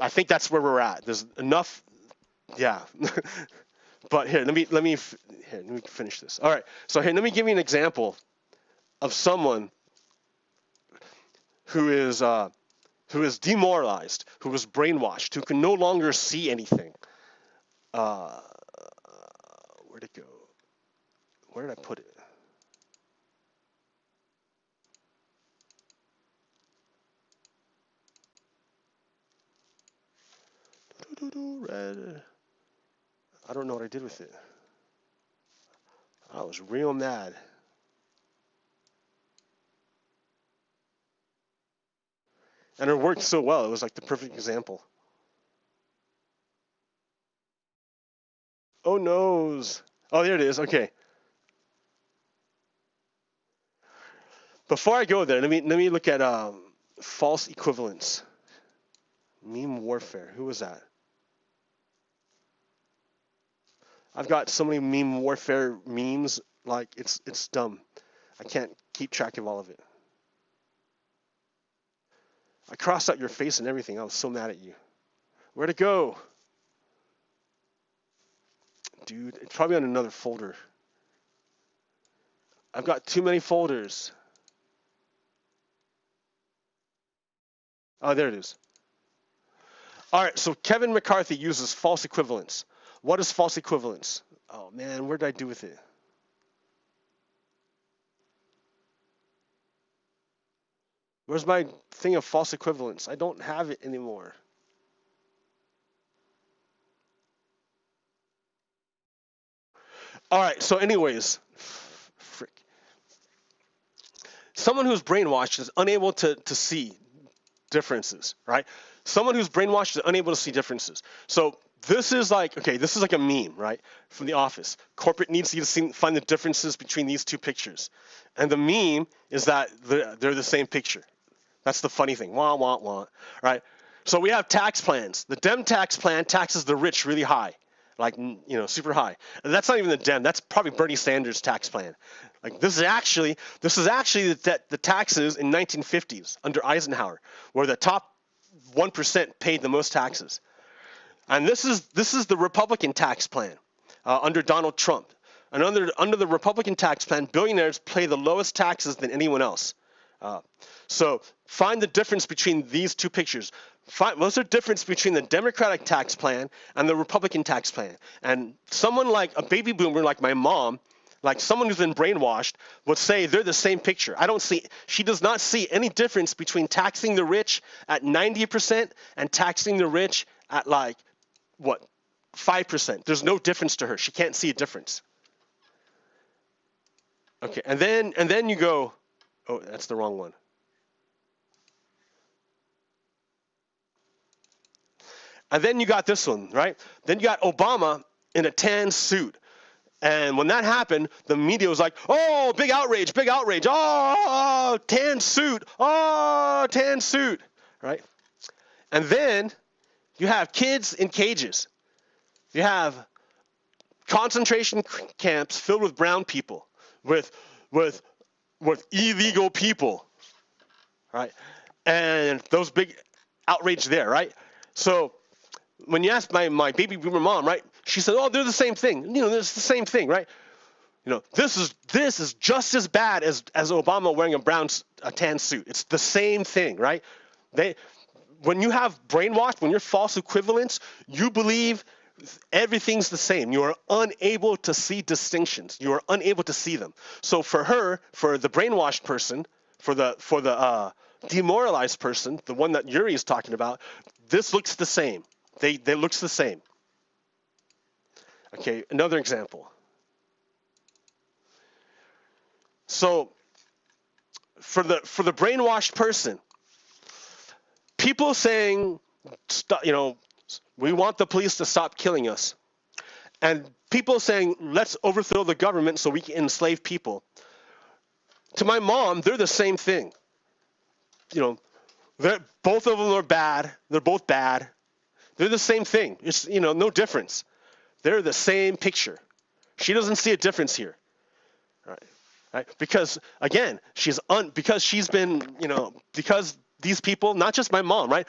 I think that's where we're at. There's enough, yeah. But here, let me finish this. All right. So here, let me give you an example of someone who is demoralized, who is brainwashed, who can no longer see anything. Where'd it go? Where did I put it? Red. I don't know what I did with it. I was real mad. And it worked so well. It was like the perfect example. Oh, noes. Oh, there it is. Okay. Before I go there, let me look at false equivalence. Meme warfare. Who was that? I've got so many meme warfare memes, like it's dumb. I can't keep track of all of it. I crossed out your face and everything. I was so mad at you. Where'd it go? Dude, it's probably on another folder. I've got too many folders. Oh, there it is. All right, so Kevin McCarthy uses false equivalence. What is false equivalence? Oh, man, where did I do with it? Where's my thing of false equivalence? I don't have it anymore. All right, so anyways, frick. Someone who's brainwashed is unable to see differences, right? Someone who's brainwashed is unable to see differences. So this is like a meme, right, from The Office. Corporate needs you to find the differences between these two pictures. And the meme is that they're the same picture. That's the funny thing. Wah, wah, wah, right? So we have tax plans. The Dem tax plan taxes the rich really high, like, super high. And that's not even the Dem. That's probably Bernie Sanders' tax plan. Like this is actually the taxes in 1950s under Eisenhower, where the top 1% paid the most taxes. And this is the Republican tax plan under Donald Trump. And under the Republican tax plan, billionaires pay the lowest taxes than anyone else. So find the difference between these two pictures. What's the difference between the Democratic tax plan and the Republican tax plan? And someone like a baby boomer like my mom, like someone who's been brainwashed, would say they're the same picture. She does not see any difference between taxing the rich at 90% and taxing the rich at 5%. There's no difference to her. She can't see a difference. Okay, and then you go, oh, that's the wrong one. And then you got this one, right? Then you got Obama in a tan suit. And when that happened, the media was like, oh, big outrage. Oh, tan suit. Oh, tan suit, right? And then you have kids in cages. You have concentration camps filled with brown people, with illegal people, right? And those big outrage there, right? So when you ask my baby boomer mom, right, she said, oh, they're the same thing. It's the same thing, right? This is just as bad as Obama wearing a tan suit. It's the same thing, right? When you have brainwashed, when you're false equivalence, you believe Everything's the same. You are unable to see distinctions. You are unable to see them. So for her, for the brainwashed person, for the demoralized person, the one that Yuri is talking about, this looks the same. They looks the same. Okay, another example. So for the brainwashed person, people saying, we want the police to stop killing us, and people saying, let's overthrow the government so we can enslave people. To my mom, they're the same thing. Both of them are bad. They're both bad. They're the same thing. It's, no difference. They're the same picture. She doesn't see a difference here. Right? Because again, because these people, not just my mom, right?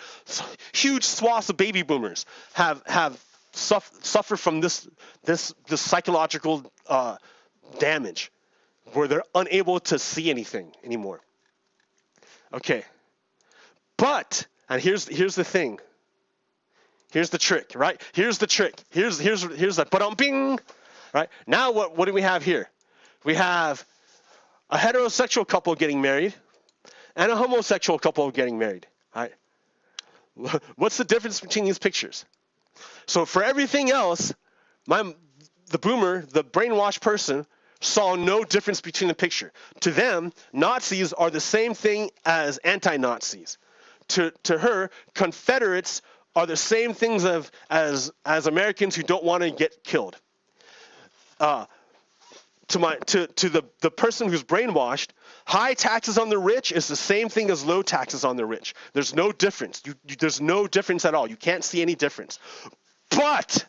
Huge swaths of baby boomers have suffered from this psychological damage, where they're unable to see anything anymore. Okay, and here's the thing. Here's the trick, right? Here's the trick. Here's the bing, right? Now what do we have here? We have a heterosexual couple getting married and a homosexual couple getting married. Right? What's the difference between these pictures? So for everything else, the boomer, the brainwashed person, saw no difference between the picture. To them, Nazis are the same thing as anti-Nazis. To her, Confederates are the same things as Americans who don't want to get killed. To the person who's brainwashed, high taxes on the rich is the same thing as low taxes on the rich. There's no difference. There's no difference at all. You can't see any difference. But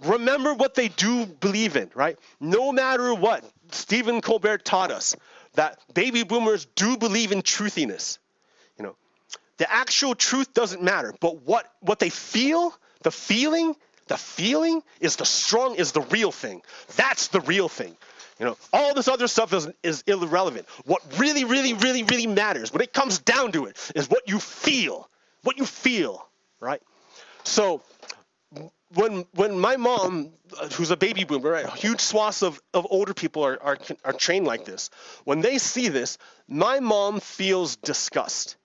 remember what they do believe in, right? No matter what, Stephen Colbert taught us that baby boomers do believe in truthiness. The actual truth doesn't matter, but what they feel, the feeling is the real thing. That's the real thing. All this other stuff is irrelevant. What really, really, really, really matters when it comes down to it is what you feel, right? So when my mom, who's a baby boomer, right, huge swaths of older people are trained like this. When they see this, my mom feels disgust.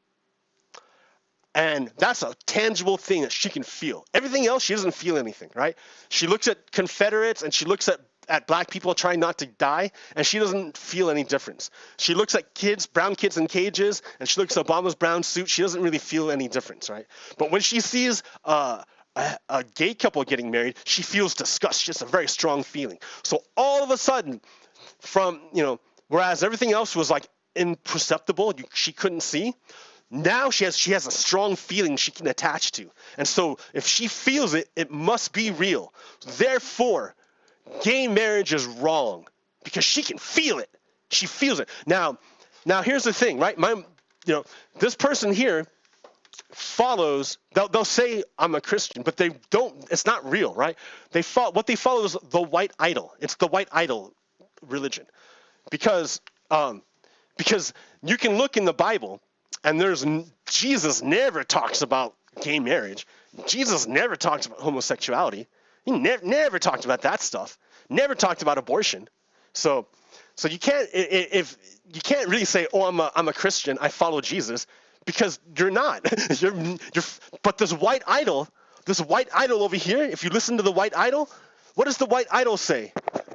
And that's a tangible thing that she can feel. Everything else, she doesn't feel anything, right? She looks at Confederates and she looks at black people trying not to die, and she doesn't feel any difference. She looks at brown kids in cages, and she looks at Obama's brown suit. She doesn't really feel any difference, right? But when she sees a gay couple getting married, she feels disgust. Just a very strong feeling. So all of a sudden, whereas everything else was like imperceptible, she couldn't see. Now she has a strong feeling she can attach to. And so if she feels it, it must be real. Therefore, gay marriage is wrong because she can feel it. She feels it. Now here's the thing, right? This person here follows, they'll say I'm a Christian, but they don't, it's not real, right? What they follow is the white idol. It's the white idol religion. Because you can look in the Bible, and Jesus never talks about gay marriage. Jesus never talks about homosexuality. He never talked about that stuff. Never talked about abortion. So you can't really say, oh, I'm a Christian, I follow Jesus, because you're not. But this white idol over here, if you listen to the white idol, what does the white idol say?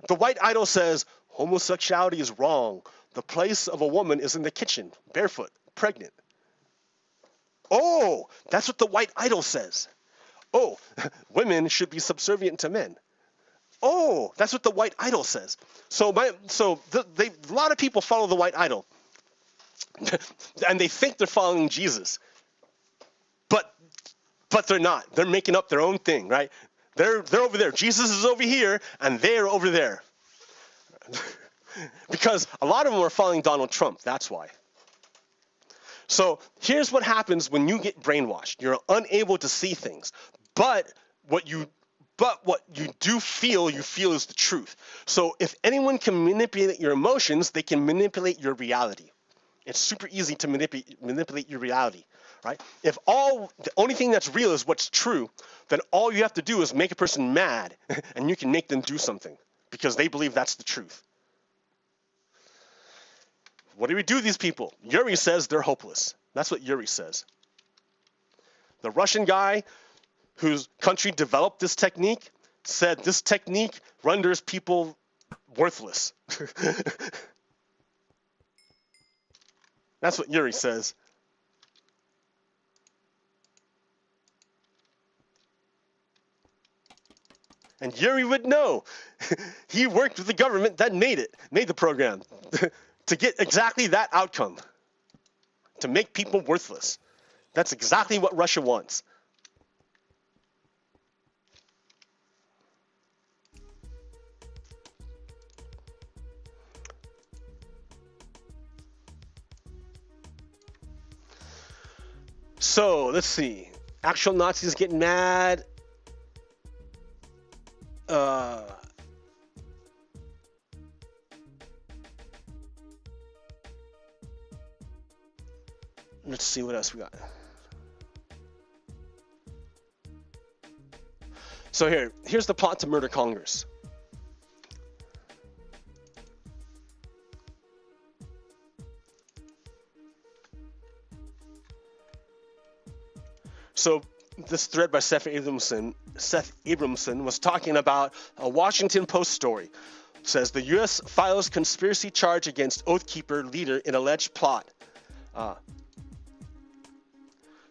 The white idol says homosexuality is wrong. The place of a woman is in the kitchen, barefoot, pregnant. Oh, that's what the white idol says. Oh, women should be subservient to men. Oh, that's what the white idol says. So a lot of people follow the white idol, and they think they're following Jesus, but they're not. They're making up their own thing, right? They're over there. Jesus is over here, and they're over there. Because a lot of them are following Donald Trump. That's why. So here's what happens when you get brainwashed. You're unable to see things, but what you do feel, you feel is the truth. So if anyone can manipulate your emotions, they can manipulate your reality. It's super easy to manipulate your reality. right? If the only thing that's real is what's true, then all you have to do is make a person mad, and you can make them do something because they believe that's the truth. What do we do with these people? Yuri says they're hopeless. That's what Yuri says. The Russian guy whose country developed this technique said this technique renders people worthless. That's what Yuri says. And Yuri would know. He worked with the government that made the program to get exactly that outcome. To make people worthless. That's exactly what Russia wants. So, let's see. Actual Nazis getting mad. Let's see what else we got. So here's the plot to murder Congress. So this thread by Seth Abramson was talking about a Washington Post story. It says the U.S. files conspiracy charge against Oath Keeper leader in alleged plot.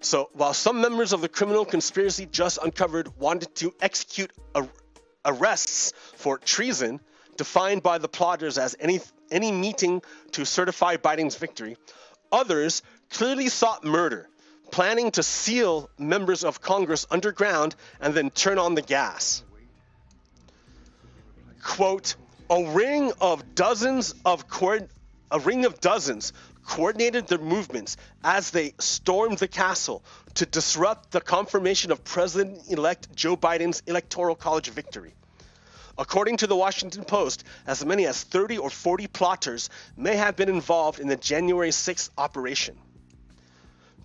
So while some members of the criminal conspiracy just uncovered wanted to execute arrests for treason, defined by the plotters as any meeting to certify Biden's victory, others clearly sought murder, planning to seal members of Congress underground and then turn on the gas. Quote, a ring of dozens coordinated their movements as they stormed the castle to disrupt the confirmation of President-elect Joe Biden's Electoral College victory. According to the Washington Post, as many as 30 or 40 plotters may have been involved in the January 6th operation.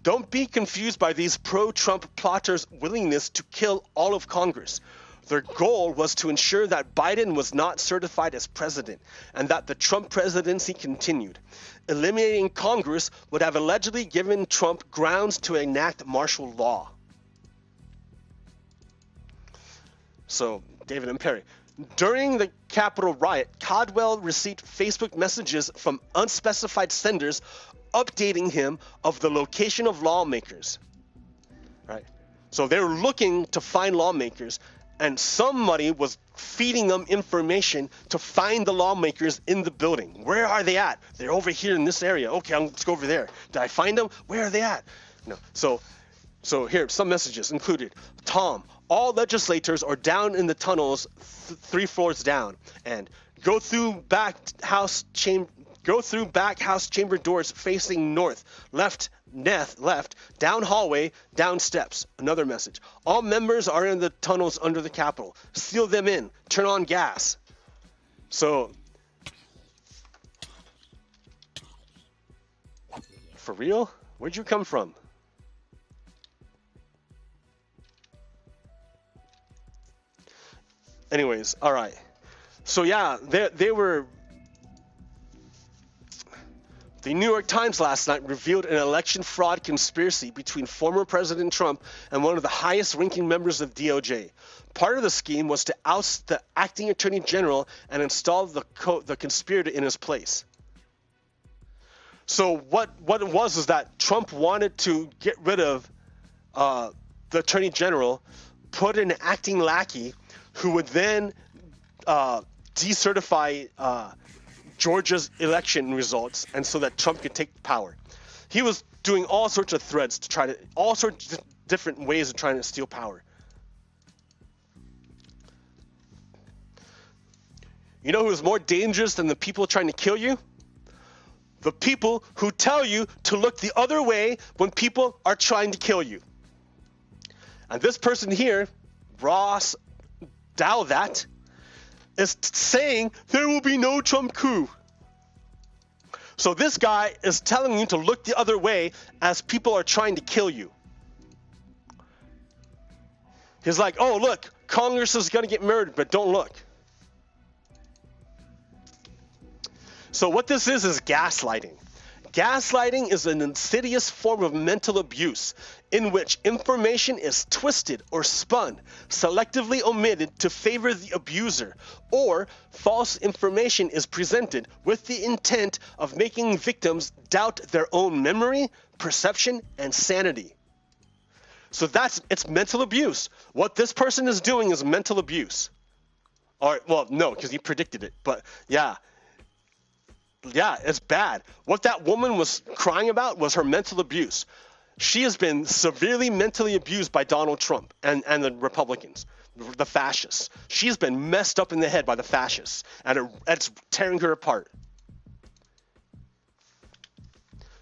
Don't be confused by these pro-Trump plotters' willingness to kill all of Congress. Their goal was to ensure that Biden was not certified as president and that the Trump presidency continued. Eliminating Congress would have allegedly given Trump grounds to enact martial law. So, David and Perry. During the Capitol riot, Caldwell received Facebook messages from unspecified senders updating him of the location of lawmakers. Right? So they were looking to find lawmakers, and somebody was feeding them information to find the lawmakers in the building. Where are they at? They're over here in this area. Okay, let's go over there. Did I find them? Where are they at? No. So here, some messages included. Tom, all legislators are down in the tunnels 3 floors down, and go through back house chamber doors facing north, left, down hallway, down steps. Another message. All members are in the tunnels under the Capitol. Seal them in. Turn on gas. So, for real? Where'd you come from? Anyways, all right. So yeah, they were. The New York Times last night revealed an election fraud conspiracy between former President Trump and one of the highest-ranking members of DOJ. Part of the scheme was to oust the acting attorney general and install the conspirator in his place. So what it was is that Trump wanted to get rid of the attorney general, put an acting lackey who would then decertify Georgia's election results, and so that Trump could take power. He was doing all sorts of threads to try to, all sorts of different ways of trying to steal power. You know who is more dangerous than the people trying to kill you? The people who tell you to look the other way when people are trying to kill you. And this person here, Ross Dowdat, is saying there will be no Trump coup. So this guy is telling you to look the other way as people are trying to kill you. He's like, oh, look, Congress is going to get murdered, but don't look. So what this is gaslighting. Gaslighting is an insidious form of mental abuse in which information is twisted or spun, selectively omitted to favor the abuser, or false information is presented with the intent of making victims doubt their own memory, perception, and sanity. So it's mental abuse. What this person is doing is mental abuse. Or, well, no, because he predicted it, but yeah. Yeah, it's bad. What that woman was crying about was her mental abuse. She has been severely mentally abused by Donald Trump and the Republicans, the fascists. She's been messed up in the head by the fascists, and it's tearing her apart.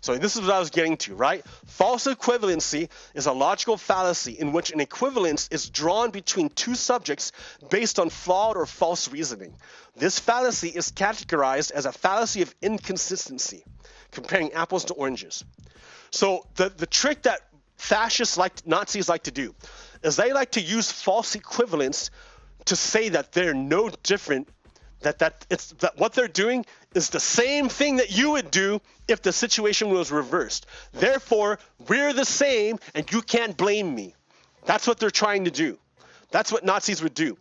So this is what I was getting to, right? False equivalency is a logical fallacy in which an equivalence is drawn between two subjects based on flawed or false reasoning. This fallacy is categorized as a fallacy of inconsistency, comparing apples to oranges. So the trick that fascists Nazis like to do is they like to use false equivalence to say that they're no different, that what they're doing is the same thing that you would do if the situation was reversed. Therefore, we're the same and you can't blame me. That's what they're trying to do. That's what Nazis would do.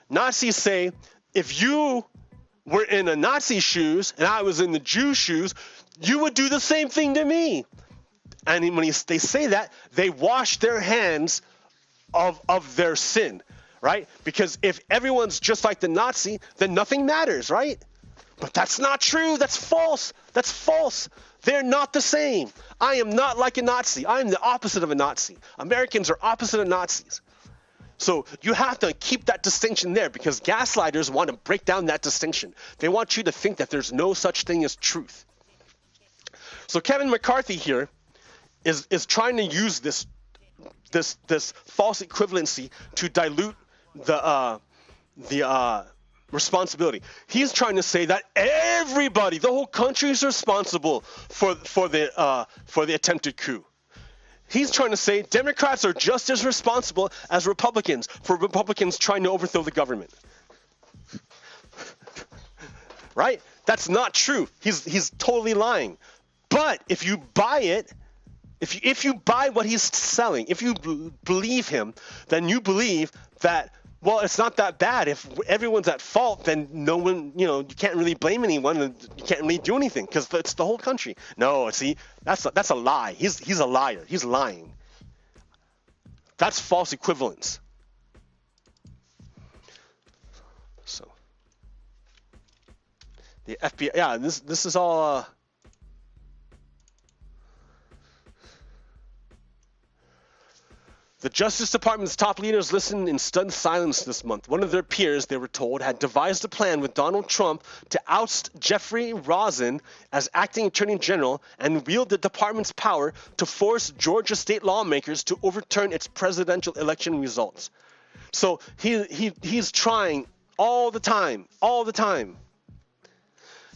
Nazis say, if you were in a Nazi shoes and I was in the Jew shoes, you would do the same thing to me. And when they say that, they wash their hands of their sin, right? Because if everyone's just like the Nazi, then nothing matters, right? But that's not true. That's false. That's false. They're not the same. I am not like a Nazi. I am the opposite of a Nazi. Americans are opposite of Nazis. So you have to keep that distinction there because gaslighters want to break down that distinction. They want you to think that there's no such thing as truth. So Kevin McCarthy here is trying to use this false equivalency to dilute the responsibility. He's trying to say that everybody, the whole country, is responsible for the attempted coup. He's trying to say Democrats are just as responsible as Republicans for Republicans trying to overthrow the government. Right? That's not true. He's totally lying. But if you buy it, if you buy what he's selling, if you believe him, then you believe that, well, it's not that bad. If everyone's at fault, then no one, you can't really blame anyone, and you can't really do anything because it's the whole country. No, see, that's a lie. He's a liar. He's lying. That's false equivalence. So the FBI, yeah, this is all. The Justice Department's top leaders listened in stunned silence this month. One of their peers, they were told, had devised a plan with Donald Trump to oust Jeffrey Rosen as acting attorney general and wield the department's power to force Georgia state lawmakers to overturn its presidential election results. So he's trying all the time.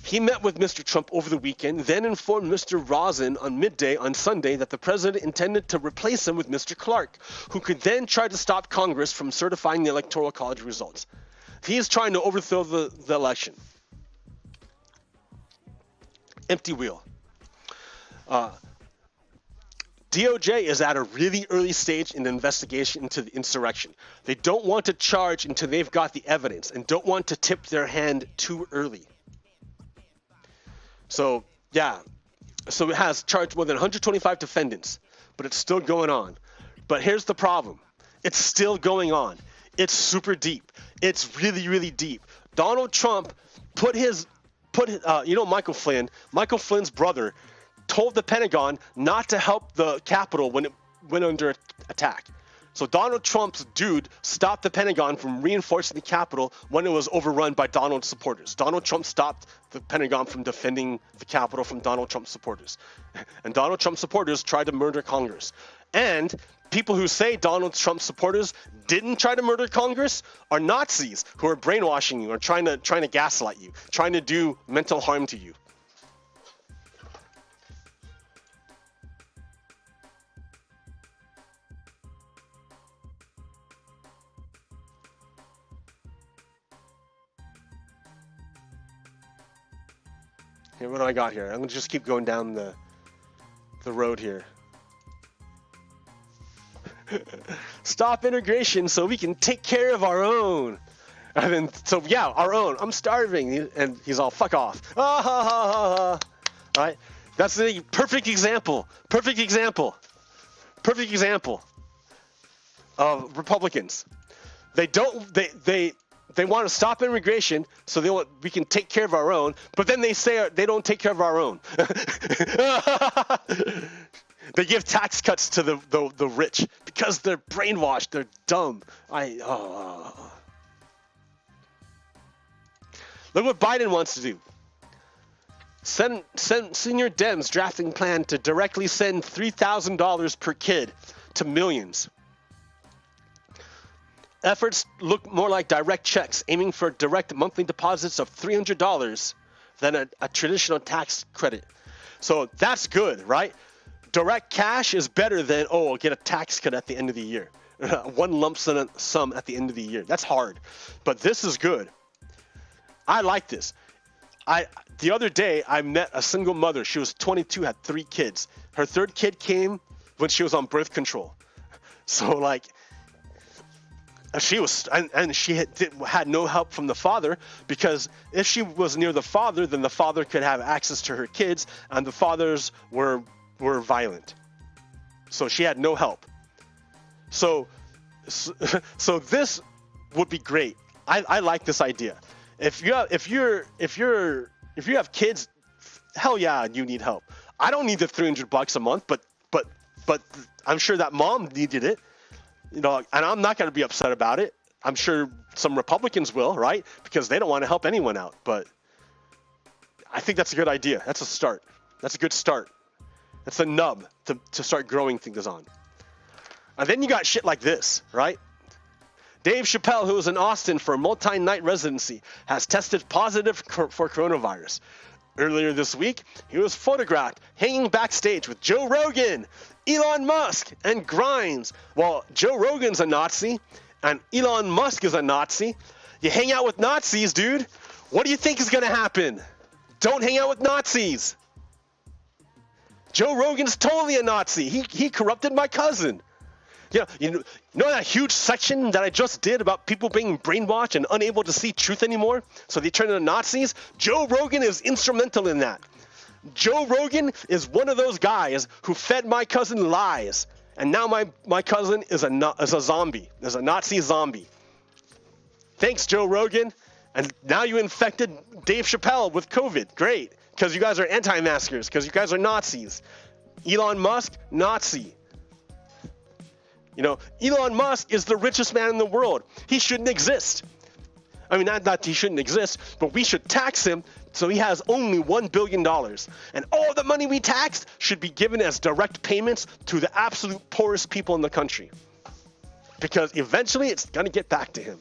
He met with Mr. Trump over the weekend, then informed Mr. Rosen on midday on Sunday that the president intended to replace him with Mr. Clark, who could then try to stop Congress from certifying the Electoral College results. He is trying to overthrow the election. Empty wheel. DOJ is at a really early stage in the investigation into the insurrection. They don't want to charge until they've got the evidence and don't want to tip their hand too early. So, yeah. So it has charged more than 125 defendants, but it's still going on. But here's the problem. It's still going on. It's super deep. It's really, really deep. Donald Trump Michael Flynn's brother told the Pentagon not to help the Capitol when it went under attack. So Donald Trump's dude stopped the Pentagon from reinforcing the Capitol when it was overrun by Donald supporters. Donald Trump stopped the Pentagon from defending the Capitol from Donald Trump supporters. And Donald Trump supporters tried to murder Congress. And people who say Donald Trump supporters didn't try to murder Congress are Nazis who are brainwashing you or trying to gaslight you, trying to do mental harm to you. Here, what do I got here? I'm gonna just keep going down the road here. Stop immigration so we can take care of our own. And then, so yeah, our own. I'm starving, and he's all, fuck off. Ah, ha, ha, ha, ha. All right, that's the perfect example. Perfect example. Perfect example of Republicans. They don't. They want to stop immigration so we can take care of our own. But then they say they don't take care of our own. They give tax cuts to the rich because they're brainwashed. They're dumb. Look what Biden wants to do. Senior Dems drafting plan to directly send $3,000 per kid to millions. Efforts look more like direct checks, aiming for direct monthly deposits of $300 than a traditional tax credit. So that's good, right? Direct cash is better than, I'll get a tax cut at the end of the year. One lump sum at the end of the year. That's hard. But this is good. I like this. The other day, I met a single mother. She was 22, had 3 kids. Her 3rd kid came when she was on birth control. So, like, she was, and she had no help from the father, because if she was near the father, then the father could have access to her kids, and the fathers were violent. So she had no help. So this would be great. I like this idea. If you have kids, hell yeah, you need help. I don't need the $300 a month, but I'm sure that mom needed it, and I'm not going to be upset about it. I'm sure some Republicans will, right? Because they don't want to help anyone out. But I think that's a good idea. That's a start. That's a good start. That's a nub to start growing things on. And then you got shit like this, right? Dave Chappelle, who was in Austin for a multi-night residency, has tested positive for coronavirus. Earlier this week, he was photographed hanging backstage with Joe Rogan, Elon Musk, and Grimes. Well, Joe Rogan's a Nazi, and Elon Musk is a Nazi. You hang out with Nazis, dude. What do you think is going to happen? Don't hang out with Nazis. Joe Rogan's totally a Nazi. He corrupted my cousin. Yeah, you know that huge section that I just did about people being brainwashed and unable to see truth anymore, so they turn into Nazis? Joe Rogan is instrumental in that. Joe Rogan is one of those guys who fed my cousin lies, and now my cousin is a zombie, is a Nazi zombie. Thanks, Joe Rogan. And now you infected Dave Chappelle with COVID. Great, because you guys are anti-maskers, because you guys are Nazis. Elon Musk, Nazi. Elon Musk is the richest man in the world. He shouldn't exist. I mean, not that he shouldn't exist, but we should tax him so he has only $1 billion. And all the money we taxed should be given as direct payments to the absolute poorest people in the country. Because eventually it's going to get back to him.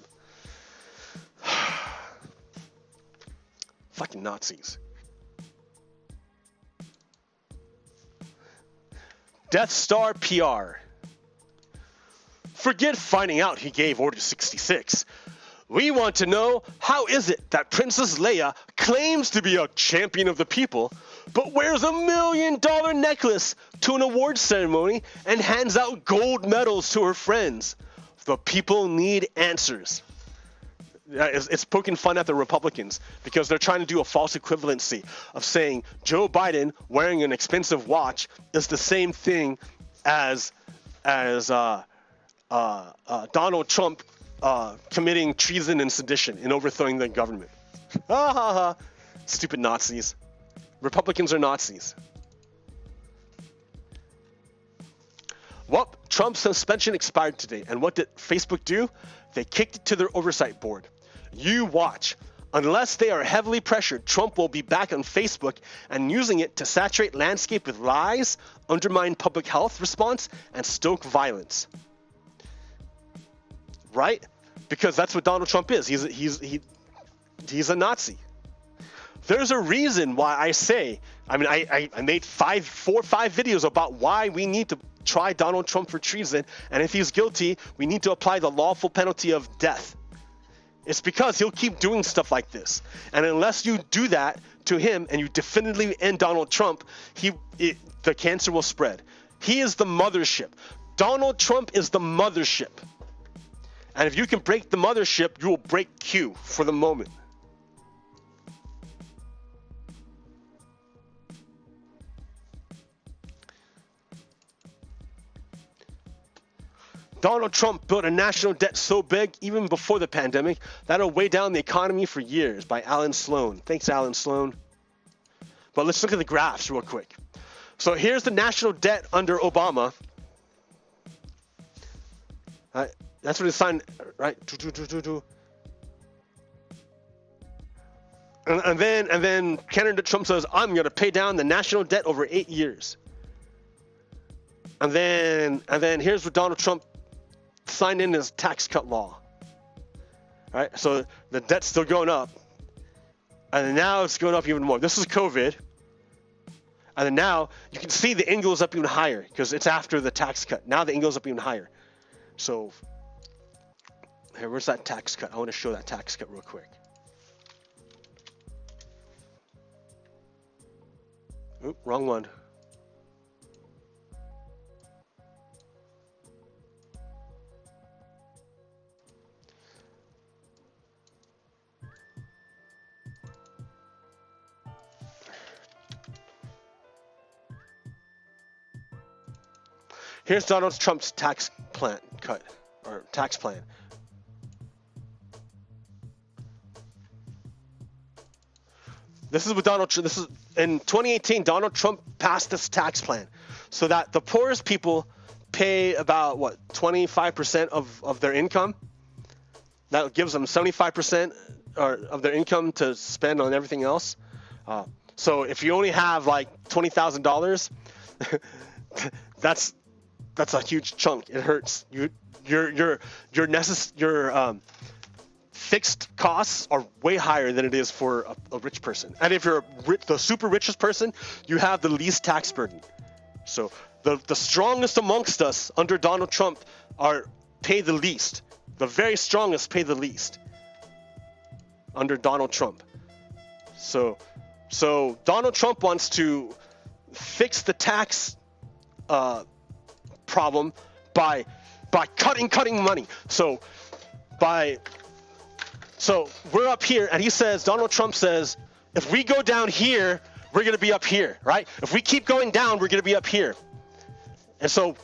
Fucking Nazis. Death Star PR. Forget finding out he gave Order 66. We want to know, how is it that Princess Leia claims to be a champion of the people, but wears $1 million necklace to an awards ceremony and hands out gold medals to her friends? The people need answers. It's poking fun at the Republicans because they're trying to do a false equivalency of saying Joe Biden wearing an expensive watch is the same thing as Donald Trump committing treason and sedition and overthrowing the government. Ha ha ha. Stupid Nazis. Republicans are Nazis. Well, Trump's suspension expired today. And what did Facebook do? They kicked it to their oversight board. You watch. Unless they are heavily pressured, Trump will be back on Facebook and using it to saturate landscape with lies, undermine public health response, and stoke violence. Right? Because that's what Donald Trump is. He's a Nazi. There's a reason why I say, I made 4 or 5 videos about why we need to try Donald Trump for treason, and if he's guilty, we need to apply the lawful penalty of death. It's because he'll keep doing stuff like this. And unless you do that to him and you definitively end Donald Trump, the cancer will spread. He is the mothership. Donald Trump is the mothership. And if you can break the mothership, you will break Q for the moment. Donald Trump built a national debt so big, even before the pandemic, that'll weigh down the economy for years, by Alan Sloan. Thanks, Alan Sloan. But let's look at the graphs real quick. So here's the national debt under Obama. That's what he signed, right? And then candidate Trump says, I'm going to pay down the national debt over 8 years. And then here's what Donald Trump signed in his tax cut law. All right, so the debt's still going up, and now it's going up even more. This is COVID, and then now you can see the end goes up even higher because it's after the tax cut. Now the end goes up even higher. So here, where's that tax cut? I want to show that tax cut real quick. Oop, wrong one. Here's Donald Trump's tax plan. This is what this is in 2018. Donald Trump passed this tax plan so that the poorest people pay about 25% of their income. That gives them 75% of their income to spend on everything else. So if you only have like $20,000, that's a huge chunk. It hurts. Your fixed costs are way higher than it is for a rich person. And if you're the super richest person, you have the least tax burden. So the strongest amongst us under Donald Trump pay the least. The very strongest pay the least under Donald Trump. So Donald Trump wants to fix the tax problem by cutting money. So we're up here, and Donald Trump says, if we go down here, we're going to be up here, right? If we keep going down, we're going to be up here. And so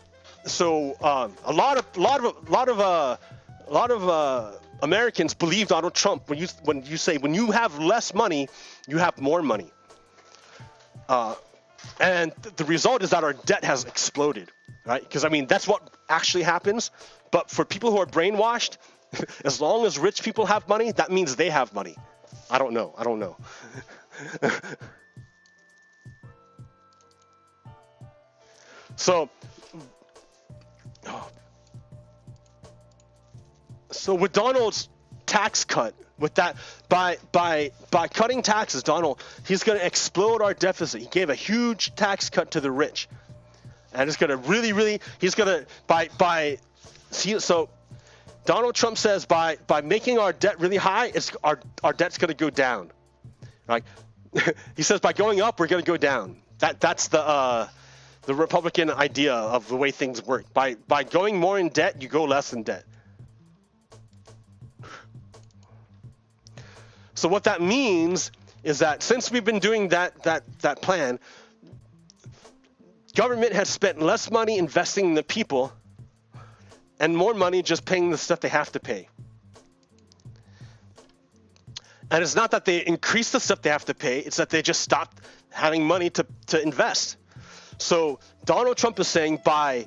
a lot of Americans believe Donald Trump when you say when you have less money, you have more money. And the result is that our debt has exploded, right? Because, I mean, that's what actually happens. But for people who are brainwashed, as long as rich people have money, that means they have money. I don't know. So with Donald's tax cut, with that, by cutting taxes, Donald, he's going to explode our deficit. He gave a huge tax cut to the rich, and it's going to so Donald Trump says by making our debt really high, our debt's going to go down. Right? He says by going up, we're going to go down. That's the Republican idea of the way things work. By going more in debt, you go less in debt. So what that means is that since we've been doing that plan, government has spent less money investing in the people and more money just paying the stuff they have to pay. And it's not that they increase the stuff they have to pay, it's that they just stopped having money to invest. So Donald Trump is saying by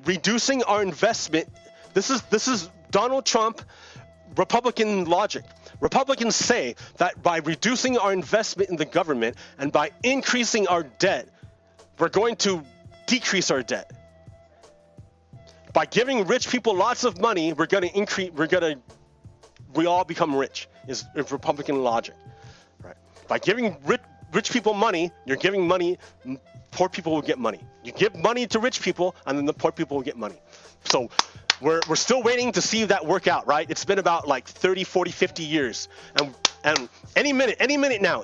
reducing our investment, this is Donald Trump Republican logic. Republicans say that by reducing our investment in the government and by increasing our debt, we're going to decrease our debt. By giving rich people lots of money, we all become rich, is Republican logic. Right? By giving rich people money, you're giving money, poor people will get money. You give money to rich people, and then the poor people will get money. So we're still waiting to see that work out, right? It's been about like 30, 40, 50 years. And any minute now,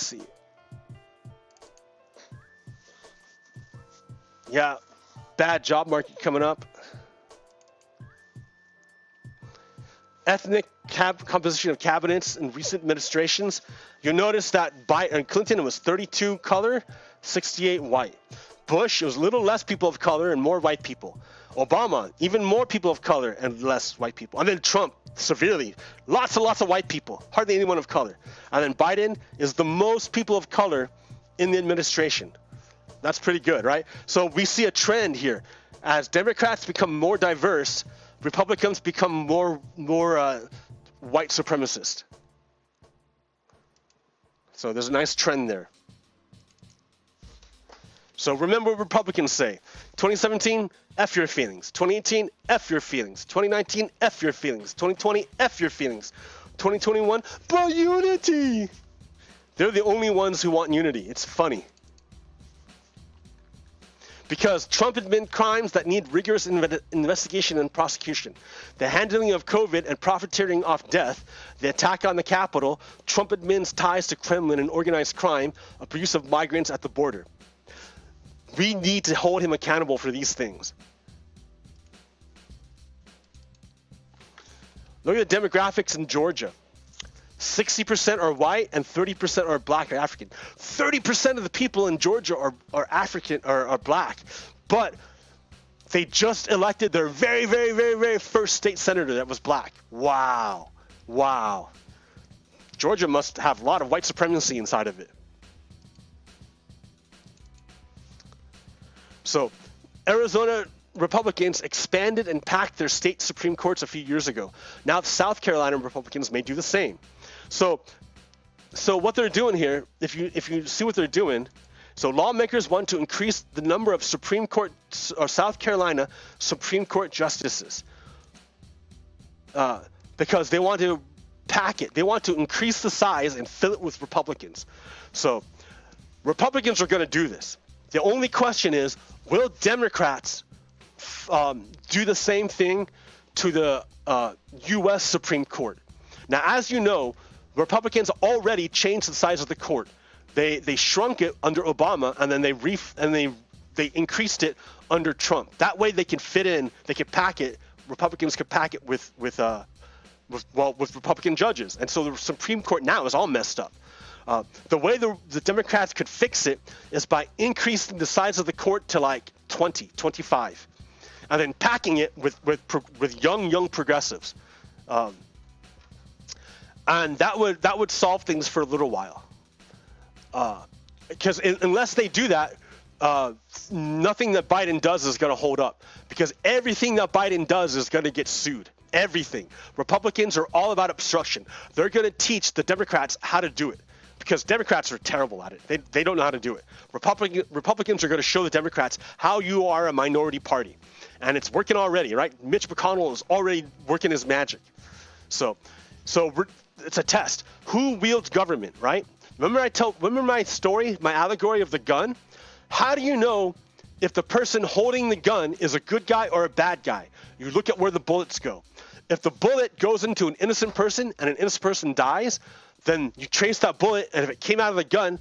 Let's see. Yeah, bad job market coming up. Ethnic composition of cabinets in recent administrations. You'll notice that Clinton was 32 color, 68 white. Bush, it was a little less people of color and more white people. Obama, even more people of color and less white people. And then Trump, severely, lots and lots of white people, hardly anyone of color. And then Biden is the most people of color in the administration. That's pretty good, right? So we see a trend here. As Democrats become more diverse, Republicans become more white supremacist. So there's a nice trend there. So remember what Republicans say. 2017, F your feelings. 2018, F your feelings. 2019, F your feelings. 2020, F your feelings. 2021, but unity. They're the only ones who want unity. It's funny. Because Trump admits crimes that need rigorous investigation and prosecution. The handling of COVID and profiteering off death, the attack on the Capitol, Trump admits ties to Kremlin and organized crime, abuse of migrants at the border. We need to hold him accountable for these things. Look at the demographics in Georgia. 60% are white and 30% are black or African. 30% of the people in Georgia are African or are black, but they just elected their very, very, very, very first state senator that was black. Wow. Wow. Georgia must have a lot of white supremacy inside of it. So Arizona Republicans expanded and packed their state Supreme Courts a few years ago. Now South Carolina Republicans may do the same. So what they're doing here, if you see what they're doing, so lawmakers want to increase the number of Supreme Court or South Carolina Supreme Court justices because they want to pack it. They want to increase the size and fill it with Republicans. So Republicans are going to do this. The only question is, will Democrats do the same thing to the U.S. Supreme Court? Now, as you know, Republicans already changed the size of the court. They shrunk it under Obama, and then they increased it under Trump. That way, they can fit in. They can pack it. Republicans could pack it with Republican judges, and so the Supreme Court now is all messed up. The way the Democrats could fix it is by increasing the size of the court to like 20, 25, and then packing it with young progressives. And that would solve things for a little while. Because unless they do that, nothing that Biden does is going to hold up. Because everything that Biden does is going to get sued. Everything. Republicans are all about obstruction. They're going to teach the Democrats how to do it. Because Democrats are terrible at it. They don't know how to do it. Republicans are going to show the Democrats how you are a minority party. And it's working already, right? Mitch McConnell is already working his magic. So it's a test. Who wields government, right? Remember my story, my allegory of the gun? How do you know if the person holding the gun is a good guy or a bad guy? You look at where the bullets go. If the bullet goes into an innocent person and an innocent person dies, then you trace that bullet, and if it came out of the gun,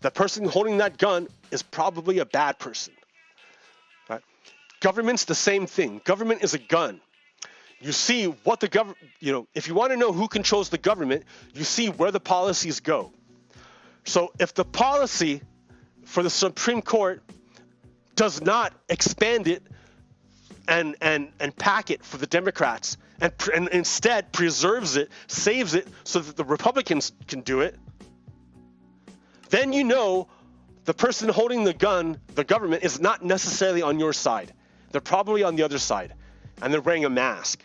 the person holding that gun is probably a bad person. Right? Government's the same thing. Government is a gun. You see what the government, if you want to know who controls the government, you see where the policies go. So if the policy for the Supreme Court does not expand it and pack it for the Democrats and instead preserves it, saves it so that the Republicans can do it, then you know the person holding the gun, the government, is not necessarily on your side. They're probably on the other side, and they're wearing a mask.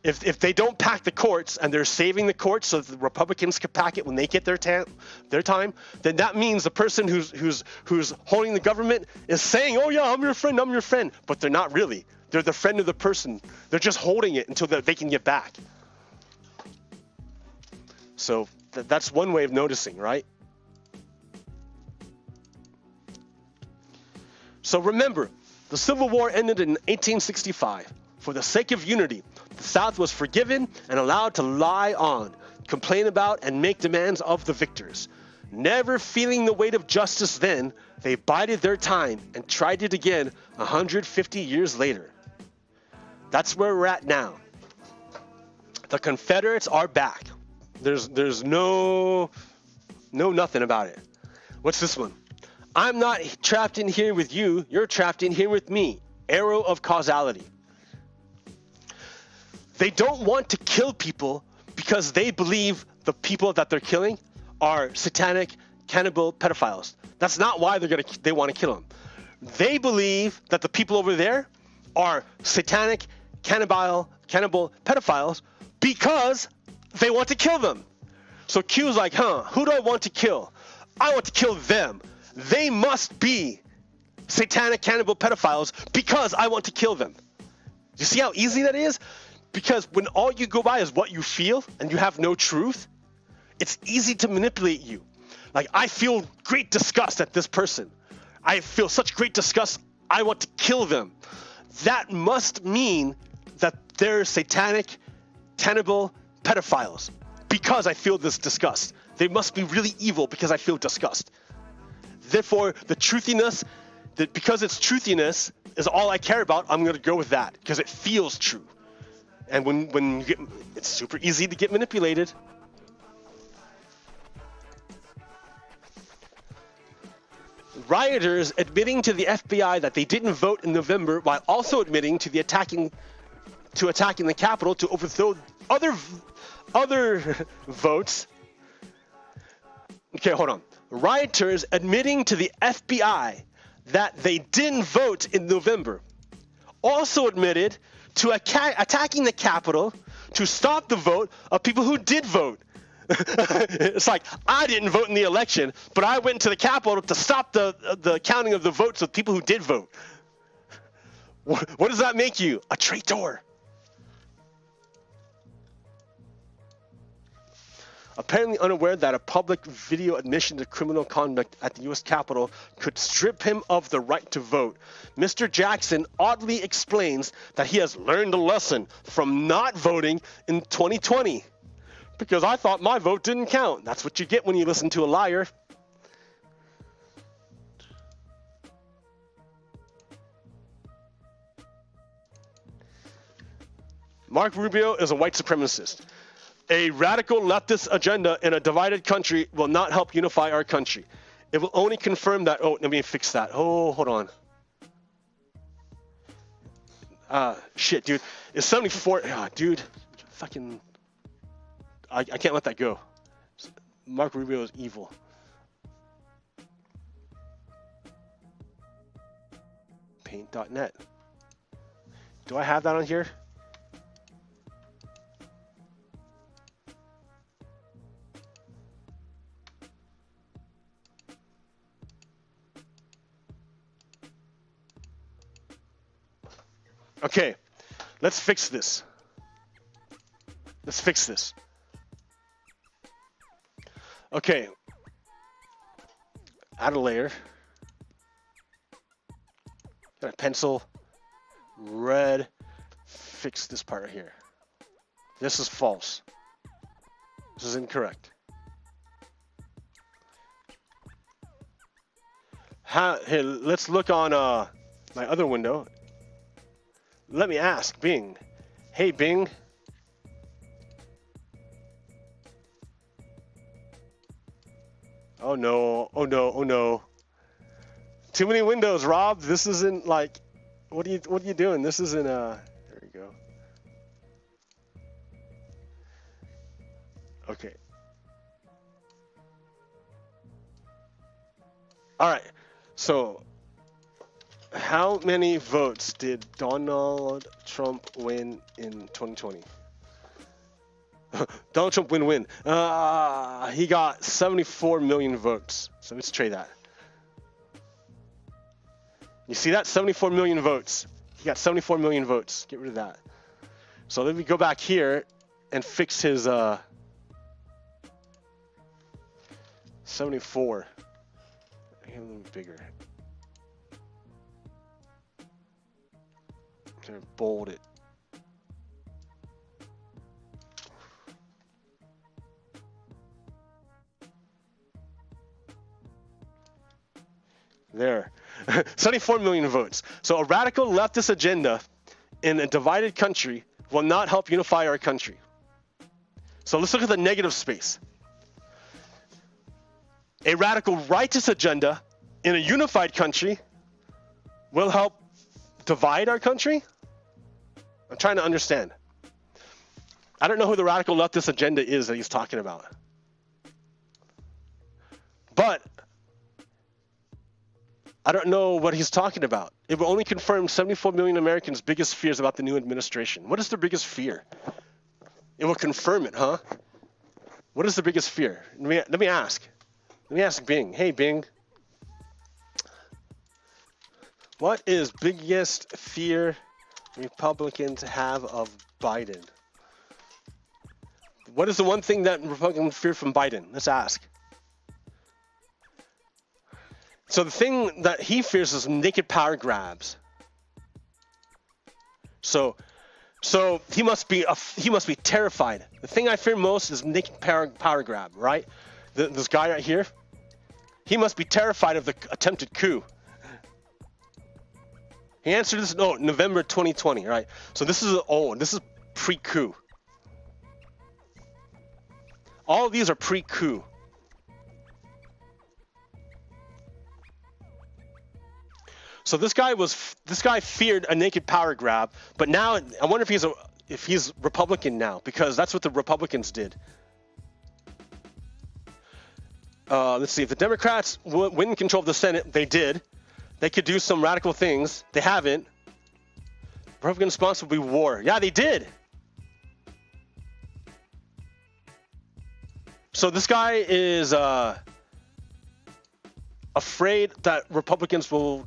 If they don't pack the courts and they're saving the courts so that the Republicans can pack it when they get their time, then that means the person who's holding the government is saying, "Oh yeah, I'm your friend," but they're not really. They're the friend of the person. They're just holding it until they can get back. So that's one way of noticing, right? So remember, the Civil War ended in 1865. For the sake of unity, the South was forgiven and allowed to lie on. complain about, and make demands of the victors. Never feeling the weight of justice then, they bided their time and tried it again 150 years later. That's where we're at now. The Confederates are back. There's no nothing about it. What's this one? I'm not trapped in here with you. You're trapped in here with me. Arrow of causality. They don't want to kill people because they believe the people that they're killing are satanic, cannibal pedophiles. That's not why they want to kill them. They believe that the people over there are satanic, cannibal pedophiles because they want to kill them. So Q's like, who do I want to kill? I want to kill them. They must be satanic, cannibal pedophiles because I want to kill them. You see how easy that is? Because when all you go by is what you feel and you have no truth, it's easy to manipulate you. Like, I feel great disgust at this person. I feel such great disgust, I want to kill them. That must mean that they're satanic, cannibal pedophiles because I feel this disgust. They must be really evil because I feel disgust. Therefore, the truthiness, because it's truthiness is all I care about, I'm going to go with that because it feels true. And when you get, it's super easy to get manipulated. Rioters admitting to the FBI that they didn't vote in November, while also admitting to attacking the Capitol to overthrow other votes. Okay, hold on. Rioters admitting to the FBI that they didn't vote in November, also admitted to attacking the Capitol to stop the vote of people who did vote. It's like, I didn't vote in the election, but I went to the Capitol to stop the counting of the votes of people who did vote. What does that make you? A traitor. Apparently unaware that a public video admission to criminal conduct at the U.S. Capitol could strip him of the right to vote, Mr. Jackson oddly explains that he has learned a lesson from not voting in 2020. Because I thought my vote didn't count. That's what you get when you listen to a liar. Mark Rubio is a white supremacist. A radical leftist agenda in a divided country will not help unify our country. It will only confirm that. Oh, let me fix that. Oh, hold on. Shit, dude. It's 74. Dude. Fucking. I can't let that go. Mark Rubio is evil. Paint.net. Do I have that on here? Okay, let's fix this. Okay, add a layer. Got a pencil, red, fix this part right here. This is false. This is incorrect. Here, let's look on my other window. Let me ask Bing. Hey, Bing. Oh no, oh no, oh no. Too many windows, Rob. This isn't like, what are you doing? This isn't there we go. Okay. All right. So, how many votes did Donald Trump win in 2020? Donald Trump win. He got 74 million votes. So let's trade that. You see that? 74 million votes. He got 74 million votes. Get rid of that. So let me go back here and fix his 74. A little bigger. I'm gonna bold it. There. 74 million votes. So a radical leftist agenda in a divided country will not help unify our country. So let's look at the negative space. A radical righteous agenda in a unified country will help divide our country? I'm trying to understand. I don't know who the radical leftist agenda is that he's talking about. But I don't know what he's talking about. It will only confirm 74 million Americans' biggest fears about the new administration. What is their biggest fear? It will confirm it, huh? What is the biggest fear? Let me ask. Let me ask Bing. Hey, Bing. What is biggest fear Republicans have of Biden? What is the one thing that Republicans fear from Biden? Let's ask. So the thing that he fears is naked power grabs. So he must be terrified. The thing I fear most is naked power grab, right? This guy right here, he must be terrified of the attempted coup. He answered this November 2020, right? So this is pre-coup. All of these are pre-coup. So this guy feared a naked power grab, but now I wonder if he's Republican now, because that's what the Republicans did. Let's see, if the Democrats win control of the Senate, they did. They could do some radical things. They haven't. Republican response will be war. Yeah, they did. So this guy is afraid that Republicans will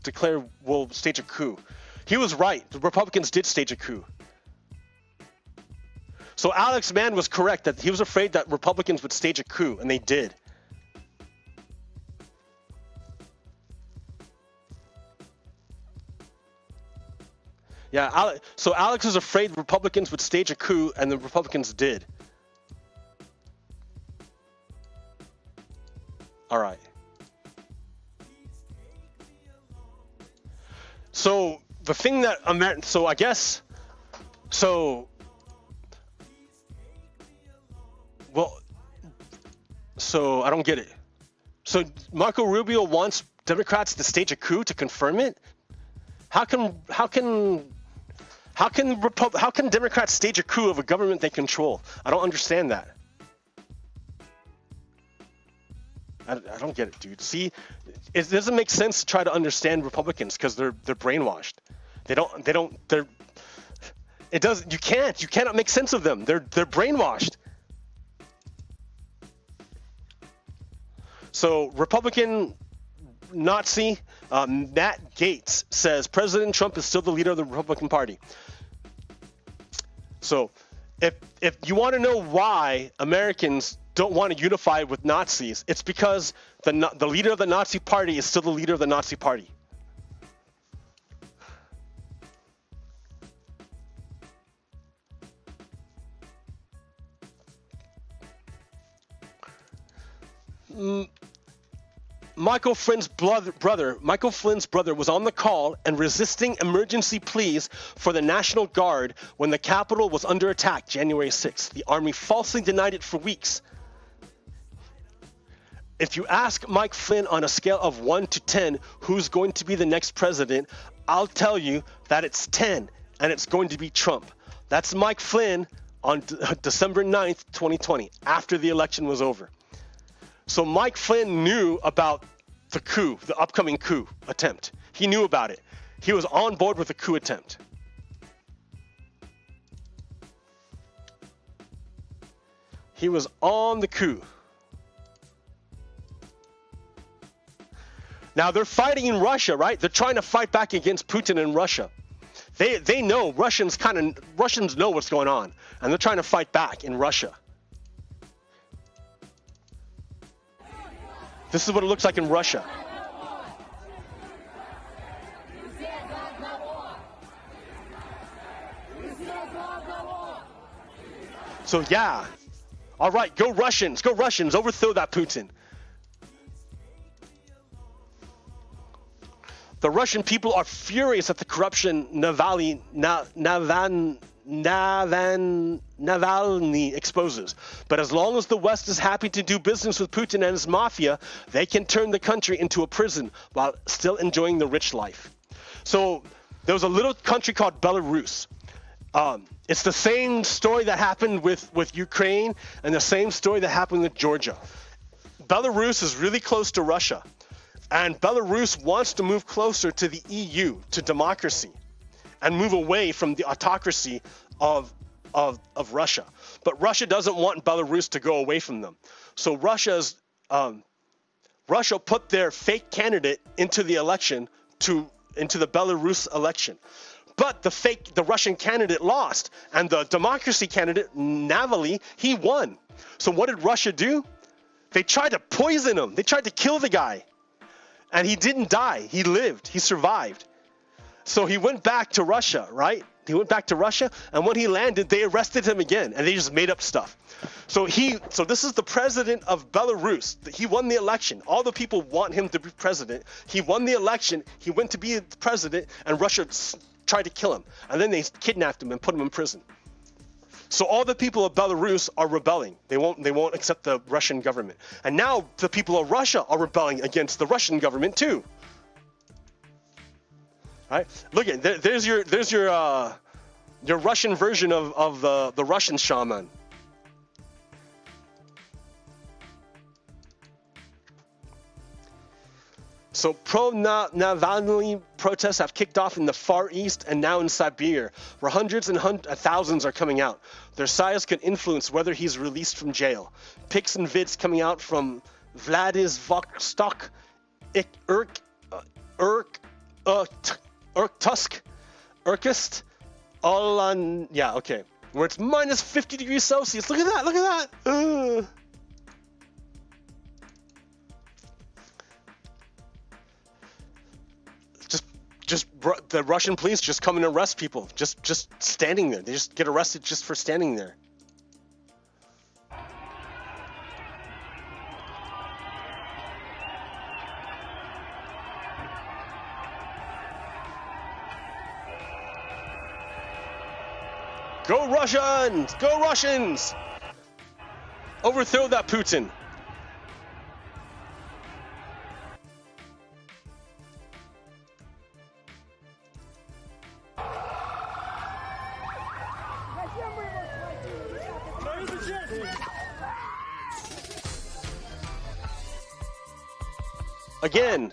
stage a coup. He was right. The Republicans did stage a coup. So Alex Mann was correct that he was afraid that Republicans would stage a coup, and they did. Yeah, so Alex is afraid Republicans would stage a coup, and the Republicans did. All right. So the thing that I guess, so I don't get it. So Marco Rubio wants Democrats to stage a coup to confirm it? How can Democrats stage a coup of a government they control? I don't understand that. I don't get it, dude. See, it doesn't make sense to try to understand Republicans because they're brainwashed. You cannot make sense of them. They're brainwashed. So Republican Nazi Matt Gaetz says President Trump is still the leader of the Republican Party. So if you want to know why Americans don't want to unify with Nazis, it's because the leader of the Nazi Party is still the leader of the Nazi Party. Michael Flynn's brother was on the call and resisting emergency pleas for the National Guard when the Capitol was under attack January 6th. The Army falsely denied it for weeks. If you ask Mike Flynn on a scale of 1 to 10 who's going to be the next president, I'll tell you that it's 10, and it's going to be Trump. That's Mike Flynn on December 9th, 2020, after the election was over. So Mike Flynn knew about the coup, the upcoming coup attempt. He knew about it. He was on board with the coup attempt. He was on the coup. Now they're fighting in Russia, right? They're trying to fight back against Putin in Russia. They know Russians know what's going on, and they're trying to fight back in Russia. This is what it looks like in Russia. So yeah, all right, go Russians, overthrow that Putin. The Russian people are furious at the corruption Navalny exposes. But as long as the West is happy to do business with Putin and his mafia, they can turn the country into a prison while still enjoying the rich life. So there was a little country called Belarus. It's the same story that happened with Ukraine and the same story that happened with Georgia. Belarus is really close to Russia, and Belarus wants to move closer to the EU, to democracy, and move away from the autocracy of Russia. But Russia doesn't want Belarus to go away from them. So Russia put their fake candidate into the election, into the Belarus election. But the Russian candidate lost, and the democracy candidate, Navalny, he won. So what did Russia do? They tried to poison him. They tried to kill the guy. And he didn't die. He lived. He survived. So he went back to Russia, right? He went back to Russia, and when he landed, they arrested him again, and they just made up stuff. So this is the president of Belarus. He won the election. All the people want him to be president. He won the election. He went to be the president, and Russia tried to kill him. And then they kidnapped him and put him in prison. So all the people of Belarus are rebelling. They won't accept the Russian government. And now the people of Russia are rebelling against the Russian government too. Right? Look at there's your Russian version of the Russian shaman. So pro-Navalny protests have kicked off in the Far East and now in Siberia, where hundreds and thousands are coming out. Their size could influence whether he's released from jail. Pics and vids coming out from Vladivostok, Irkutsk, all on, yeah, okay, where it's minus 50 degrees Celsius. Look at that, look at that. Just the Russian police just come and arrest people, just standing there. They just get arrested just for standing there. Go Russians! Go Russians! Overthrow that Putin. Again.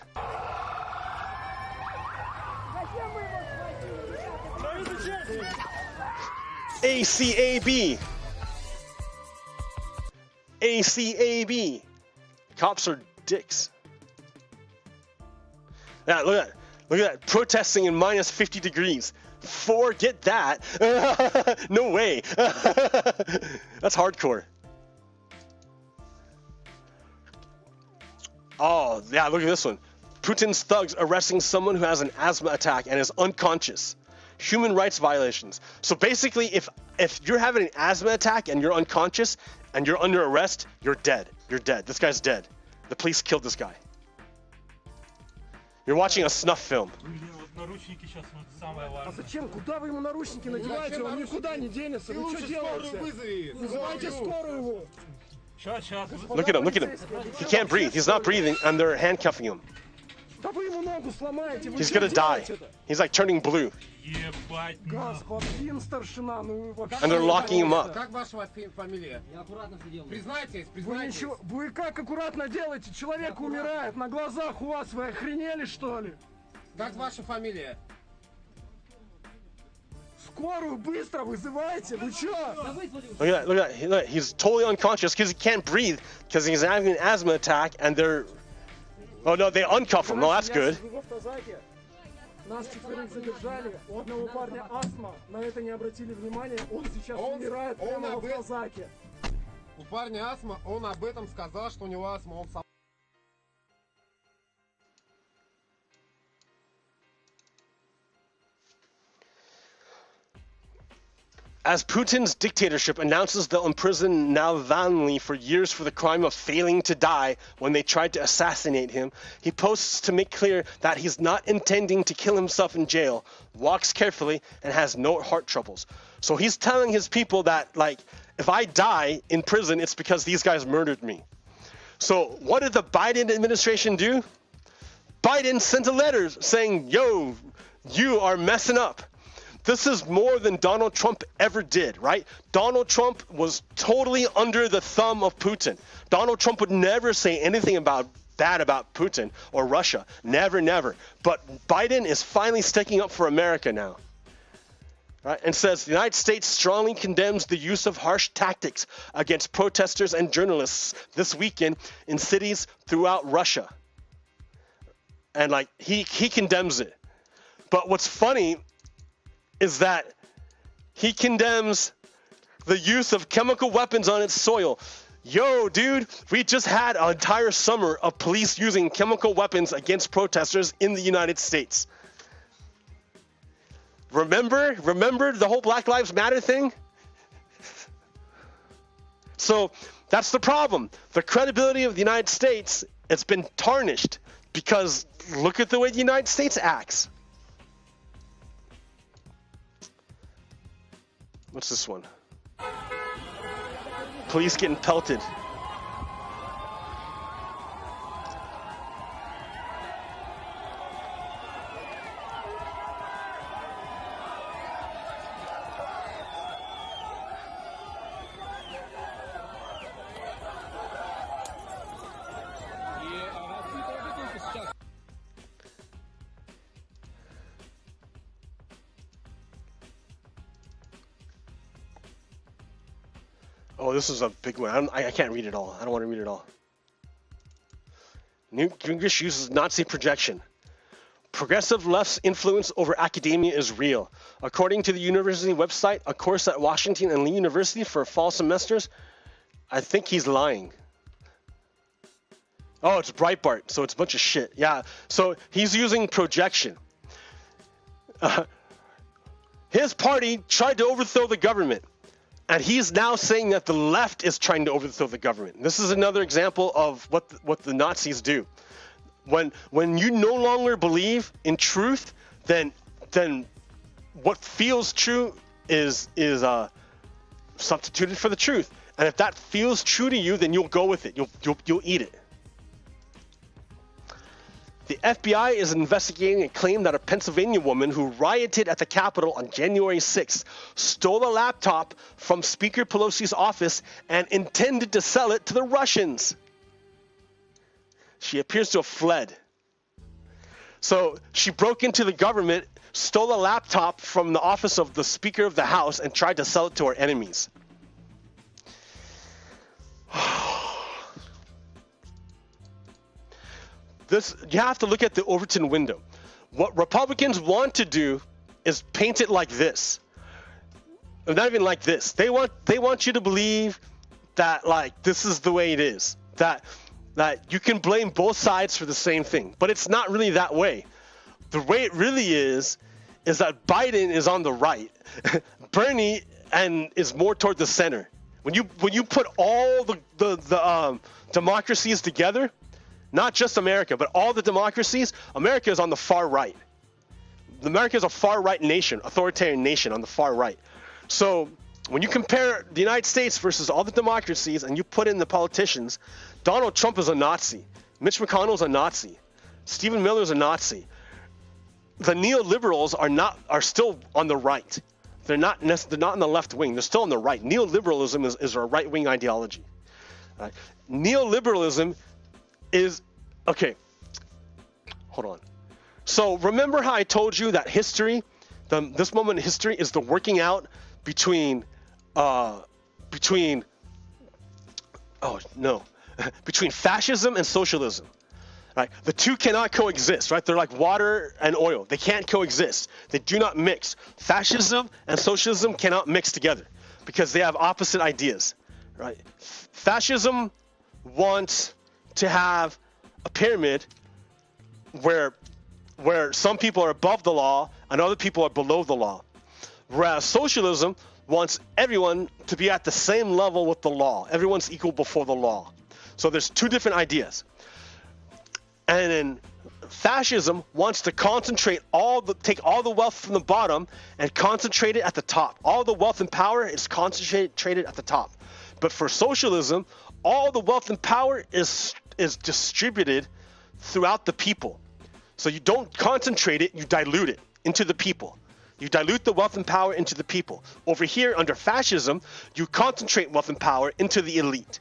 ACAB. ACAB. Cops are dicks. Yeah, look at that. Protesting in minus 50 degrees. Forget that. No way. That's hardcore. Oh, yeah, look at this one. Putin's thugs arresting someone who has an asthma attack and is unconscious. Human rights violations. So basically, if you're having an asthma attack and you're unconscious and you're under arrest, you're dead. You're dead. This guy's dead. The police killed this guy. You're watching a snuff film. Наручники сейчас вот самое важное. А зачем? Куда вы ему наручники надеваете? Он никуда не денется. Вы что делаете? Вызывайте скорую. Сейчас. Look at him. He can't breathe. He's not breathing, and they're handcuffing him. Да вы ему ногу сломаете. He's gonna die. He's like turning blue. Господин старшина, ну вообще. And they're locking him up. Как ваша фамилия? Я аккуратно все делаю. Признайтесь. Вы как аккуратно делаете? Человек умирает на глазах у вас. Вы охренели, что ли? Как ваша фамилия? Скорую быстро вызывайте. Вы чё? Look at that. He's totally unconscious because he can't breathe because he's having an asthma attack, and they're. Oh no, they uncuff him. No, that's good. Нас четверых задержали, у одного парня астма, на это не обратили внимания, он сейчас умирает прямо в Казаке. У парня астма, он об этом сказал, что у него астма, он сам. as Putin's dictatorship announces they'll imprison Navalny for years for the crime of failing to die when they tried to assassinate him, he posts to make clear that he's not intending to kill himself in jail, walks carefully, and has no heart troubles. So he's telling his people that, like, if I die in prison, it's because these guys murdered me. So what did the Biden administration do? Biden sent a letter saying, yo, you are messing up. This is more than Donald Trump ever did, right? Donald Trump was totally under the thumb of Putin. Donald Trump would never say anything bad about Putin or Russia. Never, never. But Biden is finally sticking up for America now. Right? And says the United States strongly condemns the use of harsh tactics against protesters and journalists this weekend in cities throughout Russia. And like he condemns it. But what's funny is that he condemns the use of chemical weapons on its soil. Yo, dude, we just had an entire summer of police using chemical weapons against protesters in the United States. Remember the whole Black Lives Matter thing? So that's the problem. The credibility of the United States, it's been tarnished because look at the way the United States acts. What's this one? Police getting pelted. Oh, this is a big one. I can't read it all. I don't want to read it all. Newt Gingrich uses Nazi projection. Progressive left's influence over academia is real. According to the university website, a course at Washington and Lee University for fall semesters, I think he's lying. Oh, it's Breitbart, so it's a bunch of shit. Yeah, so he's using projection. His party tried to overthrow the government. And he's now saying that the left is trying to overthrow the government. This is another example of what the Nazis do. When you no longer believe in truth, then what feels true is substituted for the truth. And if that feels true to you, then you'll go with it. You'll eat it. The FBI is investigating a claim that a Pennsylvania woman who rioted at the Capitol on January 6th stole a laptop from Speaker Pelosi's office and intended to sell it to the Russians. She appears to have fled. So she broke into the government, stole a laptop from the office of the Speaker of the House, and tried to sell it to her enemies. You have to look at the Overton window. What Republicans want to do is paint it like this. Not even like this. They want you to believe that like this is the way it is. That you can blame both sides for the same thing. But it's not really that way. The way it really is that Biden is on the right. Bernie is more toward the center. When you put all the democracies together, not just America, but all the democracies, America is on the far right. America is a far right nation, authoritarian nation on the far right. So when you compare the United States versus all the democracies and you put in the politicians, Donald Trump is a Nazi. Mitch McConnell is a Nazi. Stephen Miller is a Nazi. The neoliberals are still on the right. They're not in the left wing. They're still on the right. Neoliberalism is a right wing ideology. Right? Neoliberalism is okay. Hold on. So remember how I told you that history, this moment in history, is the working out between fascism and socialism. Right? The two cannot coexist. Right? They're like water and oil. They can't coexist. They do not mix. Fascism and socialism cannot mix together because they have opposite ideas. Right? Fascism wants to have a pyramid where some people are above the law and other people are below the law. Whereas socialism wants everyone to be at the same level with the law. Everyone's equal before the law. So there's two different ideas. And then fascism wants to take all the wealth from the bottom and concentrate it at the top. All the wealth and power is concentrated at the top. But for socialism, all the wealth and power is distributed throughout the people. So you don't concentrate it, you dilute it into the people. You dilute the wealth and power into the people. Over here, under fascism, you concentrate wealth and power into the elite.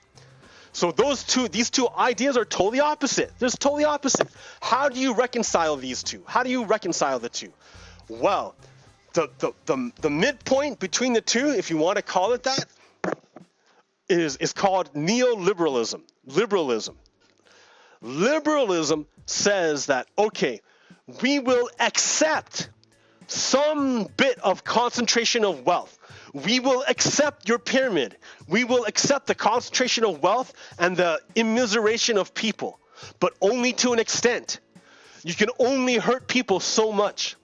So these two ideas are totally opposite. They're totally opposite. How do you reconcile these two? How do you reconcile the two? Well, the midpoint between the two, if you want to call it that, is called neoliberalism. Liberalism says that, okay, we will accept some bit of concentration of wealth. We will accept your pyramid. We will accept the concentration of wealth and the immiseration of people, but only to an extent. You can only hurt people so much.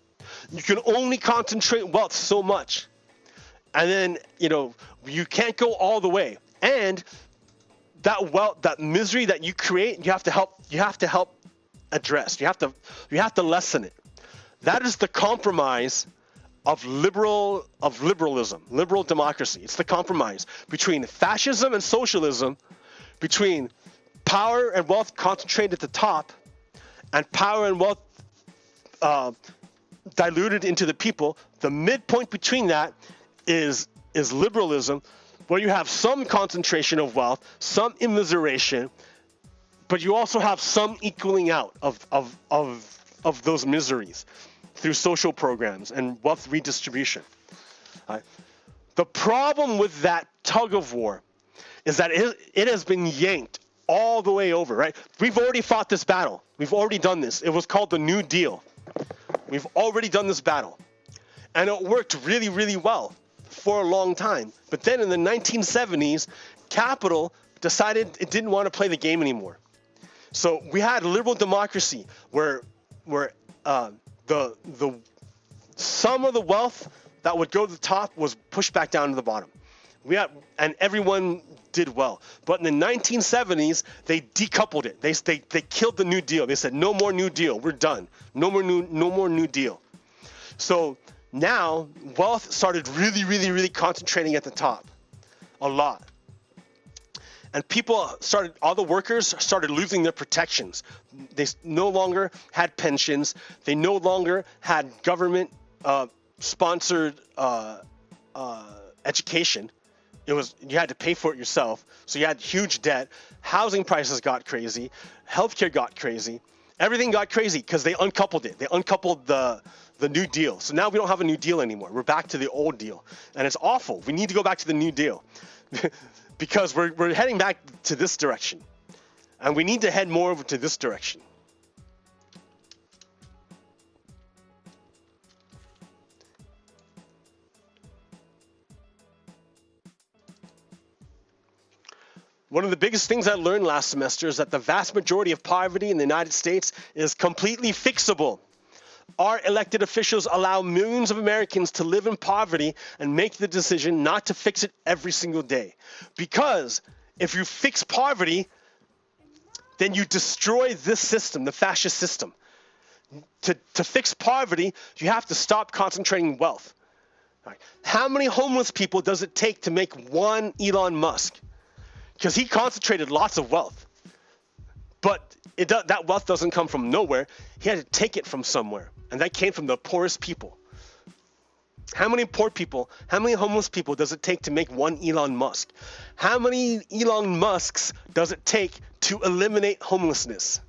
You can only concentrate wealth so much. And then, you can't go all the way. And that wealth, that misery that you create, you have to help address. You have to lessen it. That is the compromise of liberalism, liberal democracy. It's the compromise between fascism and socialism, between power and wealth concentrated at the top and power and wealth diluted into the people. The midpoint between that is liberalism, where you have some concentration of wealth, some immiseration, but you also have some equaling out of those miseries through social programs and wealth redistribution. Right? The problem with that tug of war is that it has been yanked all the way over, right? We've already fought this battle. We've already done this. It was called the New Deal. We've already done this battle. And it worked really, really well for a long time. But then in the 1970s, capital decided it didn't want to play the game anymore. So we had liberal democracy where the some of the wealth that would go to the top was pushed back down to the bottom. And everyone did well. But in the 1970s, they decoupled it. They killed the New Deal. They said, no more New Deal. We're done. No more New Deal. So now wealth started really, really, really concentrating at the top. A lot. And all the workers started losing their protections. They no longer had pensions. They no longer had government sponsored education. You had to pay for it yourself. So you had huge debt. Housing prices got crazy. Healthcare got crazy. Everything got crazy because they uncoupled it. They uncoupled the New Deal. So now we don't have a New Deal anymore. We're back to the old deal. And it's awful. We need to go back to the New Deal. Because we're heading back to this direction. And we need to head more over to this direction. One of the biggest things I learned last semester is that the vast majority of poverty in the United States is completely fixable. Our elected officials allow millions of Americans to live in poverty and make the decision not to fix it every single day. Because if you fix poverty, then you destroy this system, the fascist system. To fix poverty, you have to stop concentrating wealth. Right. How many homeless people does it take to make one Elon Musk? Because he concentrated lots of wealth. But that wealth doesn't come from nowhere. He had to take it from somewhere. And that came from the poorest people. How many poor people, how many homeless people does it take to make one Elon Musk? How many Elon Musks does it take to eliminate homelessness?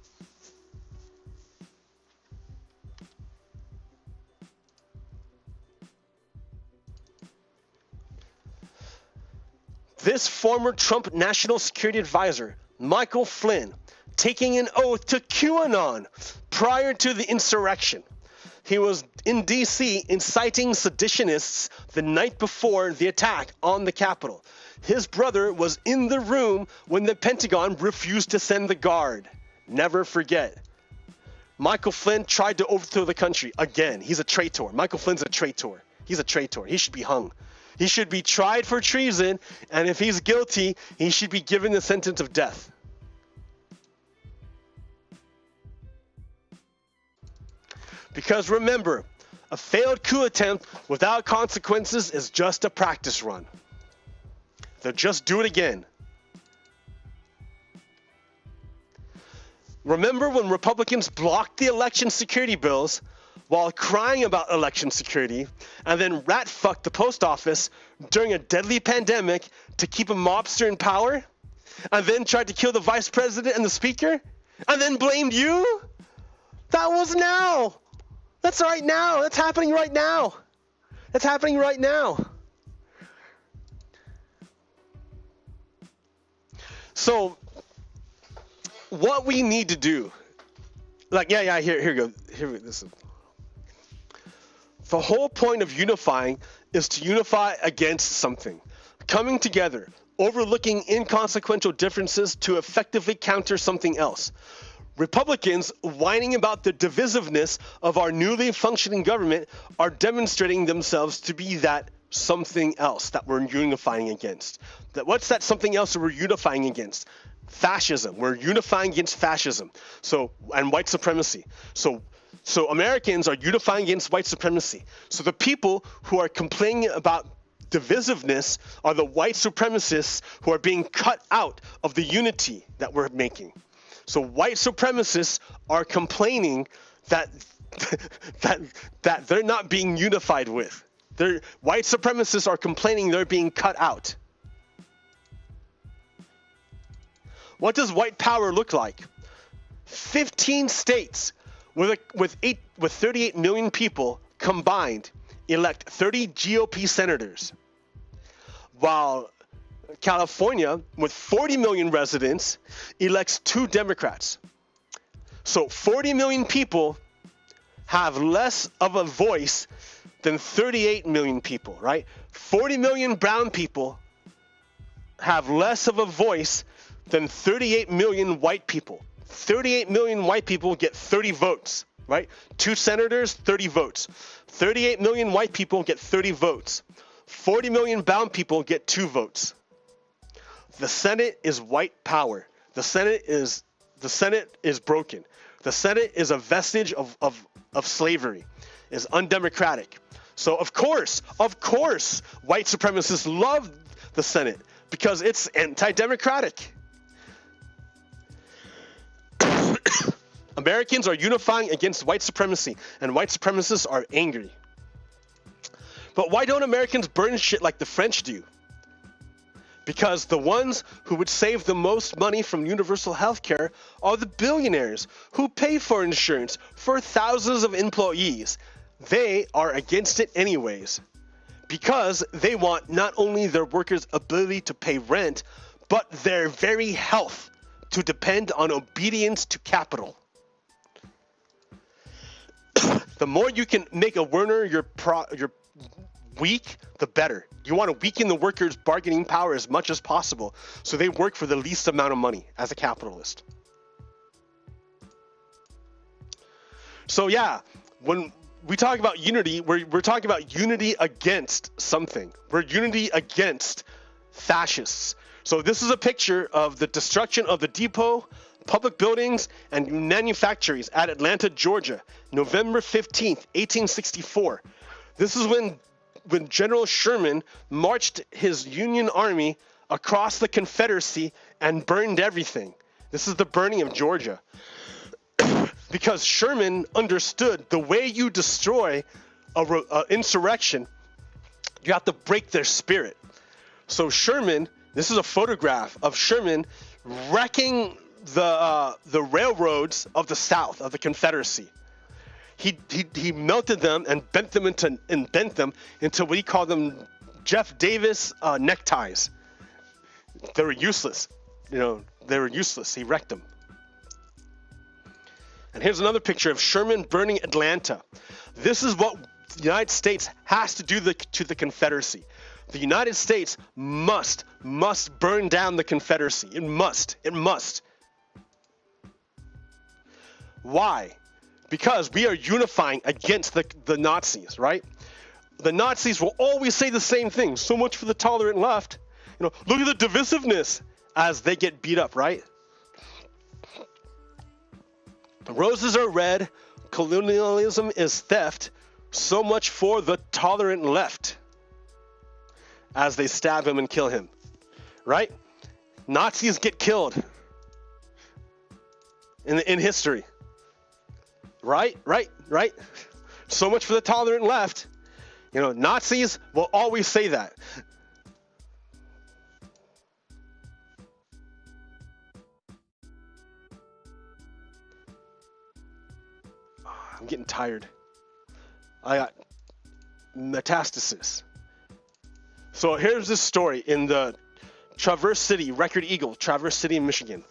This former Trump National Security Advisor, Michael Flynn, taking an oath to QAnon prior to the insurrection. He was in D.C. inciting seditionists the night before the attack on the Capitol. His brother was in the room when the Pentagon refused to send the guard. Never forget. Michael Flynn tried to overthrow the country again. He's a traitor. Michael Flynn's a traitor. He's a traitor. He should be hung. He should be tried for treason, and if he's guilty, he should be given the sentence of death. Because remember, a failed coup attempt without consequences is just a practice run. They'll just do it again. Remember when Republicans blocked the election security bills while crying about election security, and then rat-fucked the post office during a deadly pandemic to keep a mobster in power, and then tried to kill the vice president and the speaker, and then blamed you? That was now. That's right now. That's happening right now. That's happening right now. So, what we need to do, like, here we go. Listen. The whole point of unifying is to unify against something. Coming together, overlooking inconsequential differences to effectively counter something else. Republicans whining about the divisiveness of our newly functioning government are demonstrating themselves to be that something else that we're unifying against. What's that something else that we're unifying against? Fascism. We're unifying against fascism. And white supremacy. So Americans are unifying against white supremacy. So the people who are complaining about divisiveness are the white supremacists who are being cut out of the unity that we're making. So white supremacists are complaining that that they're not being unified with. White supremacists are complaining they're being cut out. What does white power look like? 15 states with 38 million people combined elect 30 GOP senators, while California, with 40 million residents, elects 2 Democrats. So 40 million people have less of a voice than 38 million people, right? 40 million brown people have less of a voice than 38 million white people. 38 million white people get 30 votes, right? 2 senators, 30 votes. 38 million white people get 30 votes. 40 million brown people get 2 votes. The Senate is white power. The Senate is broken. The Senate is a vestige of slavery, is undemocratic. So of course, white supremacists love the Senate because it's anti-democratic. Americans are unifying against white supremacy, and white supremacists are angry. But why don't Americans burn shit like the French do? Because the ones who would save the most money from universal health care are the billionaires who pay for insurance for thousands of employees. They are against it anyways, because they want not only their workers' ability to pay rent, but their very health to depend on obedience to capital. The more you can make a Werner your weak, the better. You want to weaken the workers' bargaining power as much as possible so they work for the least amount of money as a capitalist. So yeah, when we talk about unity, we're talking about unity against something. We're unity against fascists. So this is a picture of the destruction of the depot, public buildings, and manufactories at Atlanta, Georgia, November 15th, 1864. This is when General Sherman marched his Union Army across the Confederacy and burned everything. This is the burning of Georgia. Because Sherman understood the way you destroy an insurrection, you have to break their spirit. So Sherman, this is a photograph of Sherman wrecking the railroads of the South, of the Confederacy. He melted them and bent them into what he called them Jeff Davis neckties. They were useless. They were useless. He wrecked them. And here's another picture of Sherman burning Atlanta. This is what the United States has to do to the Confederacy. The United States must burn down the Confederacy. It must. Why? Because we are unifying against the Nazis, right? the Nazis will always say the same thing. So much for the tolerant left. Look at the divisiveness as they get beat up, right? The roses are red. Colonialism is theft. So much for the tolerant left. As they stab him and kill him, right? Nazis get killed in history. Right. So much for the tolerant left. Nazis will always say that. I'm getting tired. I got metastasis. So here's this story in the Traverse City, Record Eagle, Traverse City, Michigan.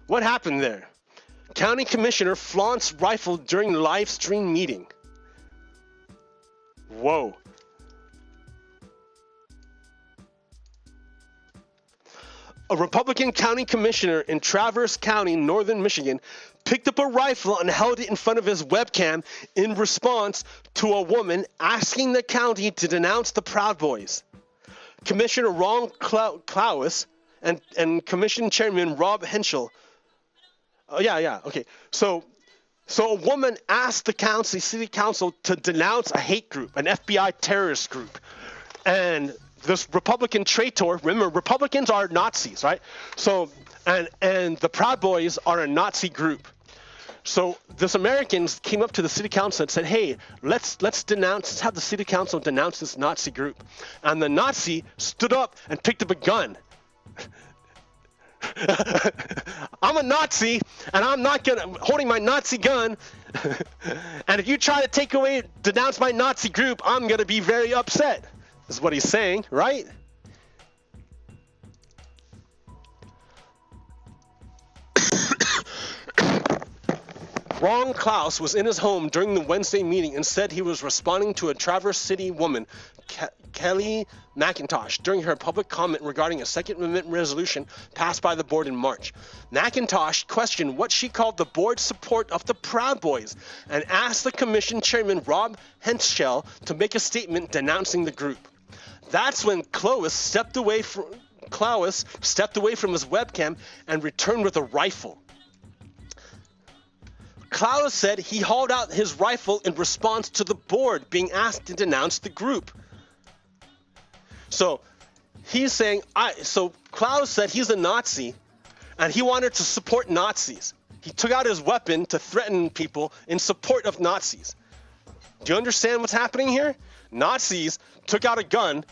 What happened there? County commissioner flaunts rifle during live stream meeting. Whoa. A Republican county commissioner in Traverse County, northern Michigan, picked up a rifle and held it in front of his webcam in response to a woman asking the county to denounce the Proud Boys. Commissioner Ron Klaus and Commission Chairman Rob Henschel. So a woman asked the city council to denounce a hate group, an FBI terrorist group. And this Republican traitor, remember, Republicans are Nazis, right? So, and the Proud Boys are a Nazi group. So this Americans came up to the city council and said, hey, let's have the city council denounce this Nazi group. And the Nazi stood up and picked up a gun. I'm a Nazi, and I'm not holding my Nazi gun. And if you try to denounce my Nazi group, I'm gonna be very upset. Is what he's saying, right? Ron Klaus was in his home during the Wednesday meeting and said he was responding to a Traverse City woman, Kelly McIntosh, during her public comment regarding a Second Amendment resolution passed by the board in March. McIntosh questioned what she called the board's support of the Proud Boys and asked the commission chairman Rob Henschel to make a statement denouncing the group. That's when Klaus stepped away from his webcam and returned with a rifle. Klaus said he hauled out his rifle in response to the board being asked to denounce the group. So he's saying, so Klaus said he's a Nazi and he wanted to support Nazis. He took out his weapon to threaten people in support of Nazis. Do you understand what's happening here? Nazis took out a gun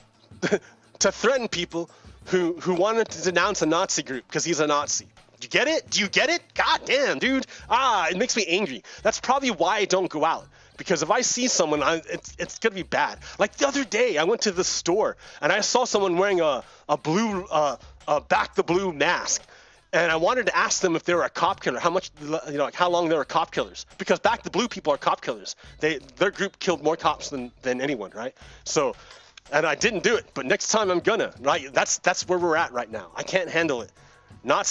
to threaten people who wanted to denounce a Nazi group because he's a Nazi. You get it? Do you get it? God damn, dude. It makes me angry. That's probably why I don't go out. Because if I see someone, it's going to be bad. Like the other day, I went to the store and I saw someone wearing a blue, Back the Blue mask. And I wanted to ask them if they were a cop killer, how long they were cop killers. Because Back the Blue people are cop killers. Their group killed more cops than anyone, right? So, and I didn't do it. But next time I'm gonna, right? That's where we're at right now. I can't handle it.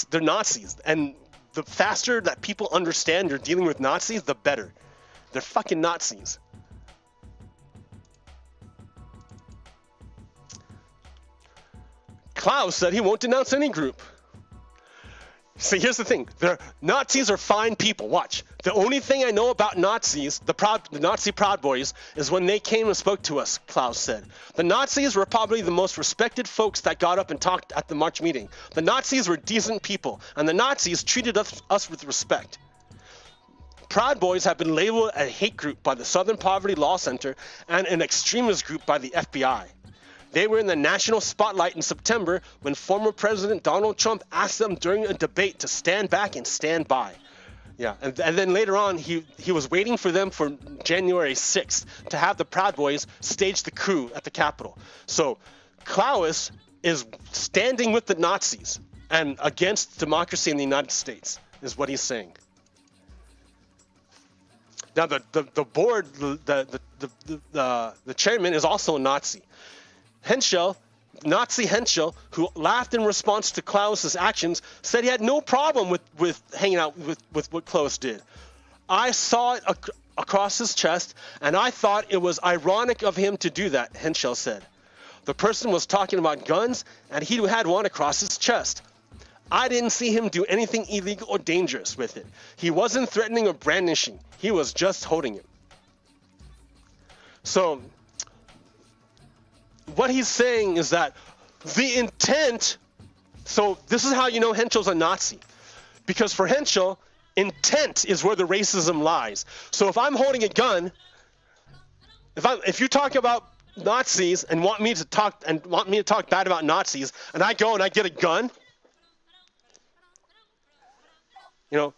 They're Nazis, and the faster that people understand you're dealing with Nazis, the better. They're fucking Nazis. Klaus said he won't denounce any group. See, here's the thing. Nazis are fine people. Watch. The only thing I know about Nazis, the Nazi Proud Boys, is when they came and spoke to us, Klaus said. The Nazis were probably the most respected folks that got up and talked at the March meeting. The Nazis were decent people, and the Nazis treated us with respect. Proud Boys have been labeled a hate group by the Southern Poverty Law Center and an extremist group by the FBI. They were in the national spotlight in September when former President Donald Trump asked them during a debate to stand back and stand by. Yeah, and then later on, he was waiting for them for January 6th to have the Proud Boys stage the coup at the Capitol. So Klaus is standing with the Nazis and against democracy in the United States, is what he's saying. Now the board, the chairman is also a Nazi. Nazi Henschel, who laughed in response to Klaus's actions, said he had no problem with hanging out with what Klaus did. I saw across his chest, and I thought it was ironic of him to do that, Henschel said. The person was talking about guns, and he had one across his chest. I didn't see him do anything illegal or dangerous with it. He wasn't threatening or brandishing. He was just holding it. So, what he's saying is that the intent, so this is how you know Henschel's a Nazi. Because for Henschel, intent is where the racism lies. So if I'm holding a gun, if you talk about Nazis and want me to talk bad about Nazis, and I go and I get a gun, you know,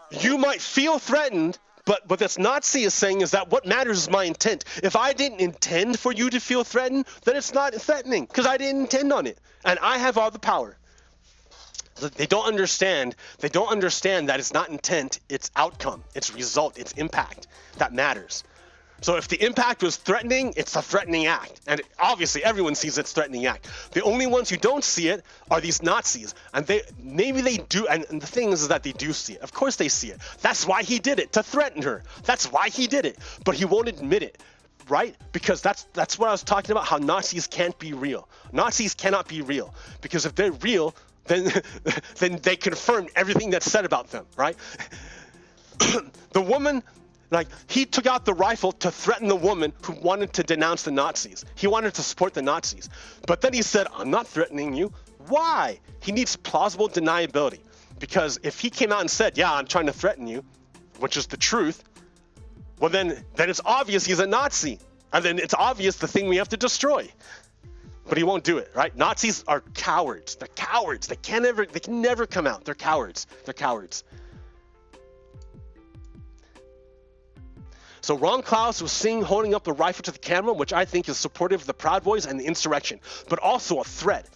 you might feel threatened, but what this Nazi is saying is that what matters is my intent. If I didn't intend for you to feel threatened, then it's not threatening because I didn't intend on it, and I have all the power. They don't understand. They don't understand that it's not intent, it's outcome, it's result, it's impact that matters. So if the impact was threatening, it's a threatening act. And obviously everyone sees it's a threatening act. The only ones who don't see it are these Nazis. And maybe they do, and the thing is that they do see it. Of course they see it. That's why he did it, to threaten her. That's why he did it. But he won't admit it, right? Because that's what I was talking about, how Nazis can't be real. Nazis cannot be real. Because if they're real, then they confirmed everything that's said about them, right? The woman, like, he took out the rifle to threaten the woman who wanted to denounce the Nazis. He wanted to support the Nazis. But then he said, I'm not threatening you. Why? He needs plausible deniability. Because if he came out and said, yeah, I'm trying to threaten you, which is the truth, well, then it's obvious he's a Nazi. And then it's obvious the thing we have to destroy. But he won't do it, right? Nazis are cowards. They're cowards. They can never come out. They're cowards. They're cowards. So Ron Klaus was seen holding up the rifle to the camera, which I think is supportive of the Proud Boys and the insurrection, but also a threat.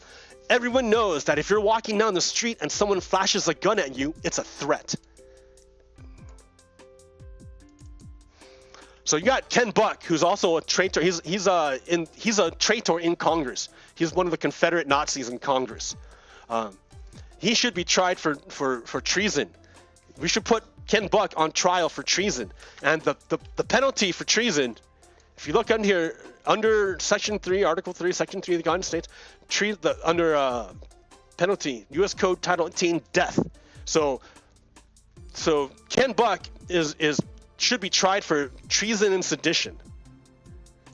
Everyone knows that if you're walking down the street and someone flashes a gun at you, it's a threat. So you got Ken Buck, who's also a traitor. He's a traitor in Congress. He's one of the Confederate Nazis in Congress. He should be tried for treason. We should put Ken Buck on trial for treason. And the penalty for treason, if you look under here, under Section 3, Article 3, Section 3 of the United States, under penalty, U.S. Code Title 18, death. So Ken Buck should be tried for treason and sedition.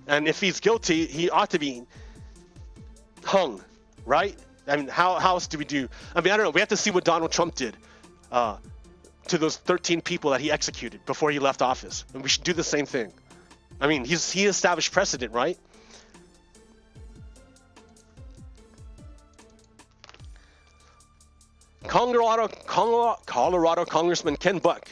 And if he's guilty, he ought to be hung, right? I mean, how else do we do? I mean, I don't know. We have to see what Donald Trump did to those 13 people that he executed before he left office. And we should do the same thing. I mean, he established precedent, right? Colorado Congressman Ken Buck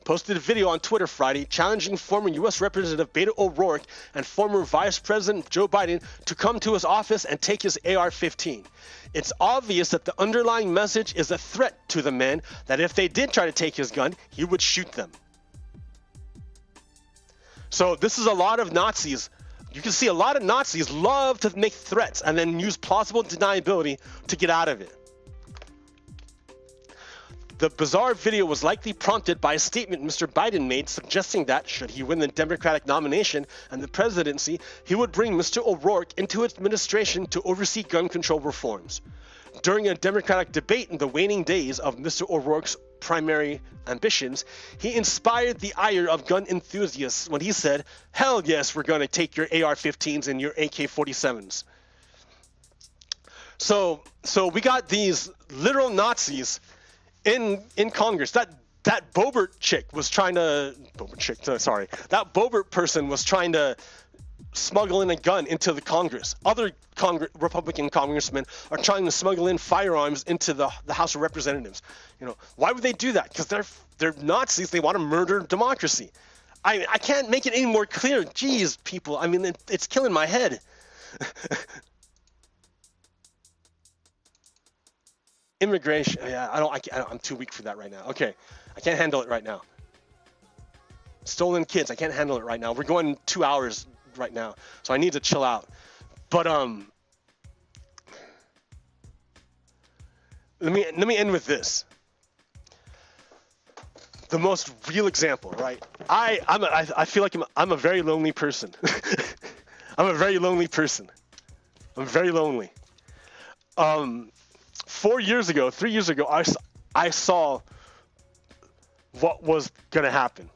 posted a video on Twitter Friday challenging former U.S. Representative Beto O'Rourke and former Vice President Joe Biden to come to his office and take his AR-15. It's obvious that the underlying message is a threat to the men that if they did try to take his gun, he would shoot them. So this is a lot of Nazis. You can see a lot of Nazis love to make threats and then use plausible deniability to get out of it. The bizarre video was likely prompted by a statement Mr. Biden made suggesting that, should he win the Democratic nomination and the presidency, he would bring Mr. O'Rourke into his administration to oversee gun control reforms. During a Democratic debate in the waning days of Mr. O'Rourke's primary ambitions, he inspired the ire of gun enthusiasts when he said, "Hell yes, we're going to take your AR-15s and your AK-47s." So we got these literal Nazis in Congress. That Boebert chick was trying to that Boebert person was trying to smuggle in a gun into the Congress. Other Republican congressmen are trying to smuggle in firearms into the House of Representatives. You know, why would they do that? Because they're Nazis. They want to murder democracy. I can't make it any more clear. Jeez, people. I mean, it's killing my head. Immigration. Yeah, I'm too weak for that right now. Okay, I can't handle it right now. Stolen kids. I can't handle it right now. We're going 2 hours right now, so I need to chill out. But let me end with this. the most real example, right? I feel like I'm a very lonely person. I'm a very lonely person. I'm very lonely. 3 years ago, I saw what was gonna happen,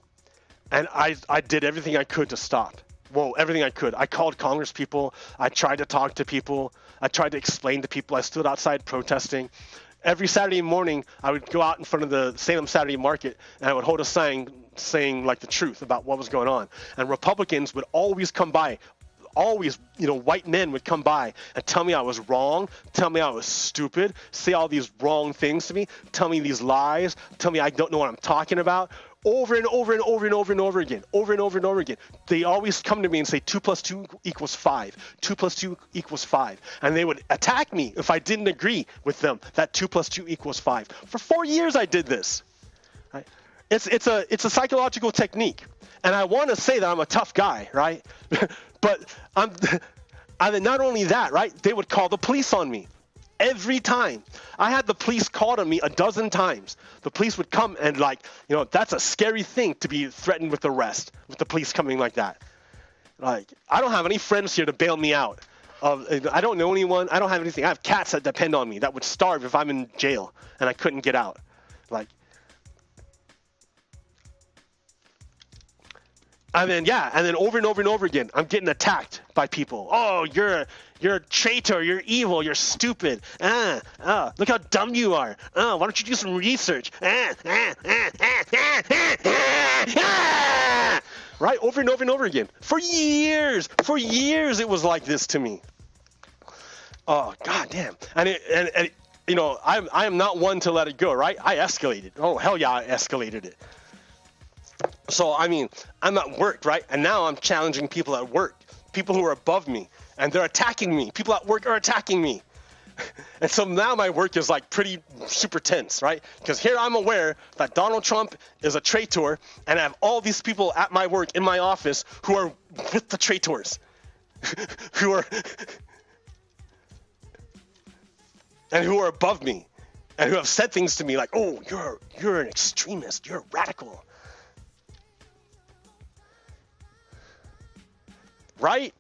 and I did everything I could to stop. Well, everything I could. I called Congress people. I tried to talk to people. I tried to explain to people. I stood outside protesting. Every Saturday morning, I would go out in front of the Salem Saturday Market, and I would hold a sign saying like the truth about what was going on. And Republicans would always come by. Always, white men would come by and tell me I was wrong, tell me I was stupid, say all these wrong things to me, tell me these lies, tell me I don't know what I'm talking about, over and over and over and over and over again, over and over and over again. They always come to me and say 2 + 2 = 5, 2 + 2 = 5, and they would attack me if I didn't agree with them that 2 + 2 = 5. For 4 years I did this. Right? It's a psychological technique, and I want to say that I'm a tough guy, right? But not only that, right? They would call the police on me every time. I had the police called on me a dozen times. The police would come and that's a scary thing to be threatened with arrest with the police coming like that. Like, I don't have any friends here to bail me out. I don't know anyone. I don't have anything. I have cats that depend on me that would starve if I'm in jail and I couldn't get out. And then over and over and over again, I'm getting attacked by people. Oh, you're a traitor. You're evil. You're stupid. Look how dumb you are. Why don't you do some research? Right? Over and over and over again. For years it was like this to me. Oh, God damn. And I am not one to let it go, right? I escalated. Oh, hell yeah, I escalated it. So, I'm at work, right? And now I'm challenging people at work, people who are above me, and they're attacking me. People at work are attacking me. And so now my work is pretty super tense, right? Because here I'm aware that Donald Trump is a traitor, and I have all these people at my work, in my office, who are with the traitors, who are above me, and who have said things to me like, oh, you're an extremist, you're a radical. Right?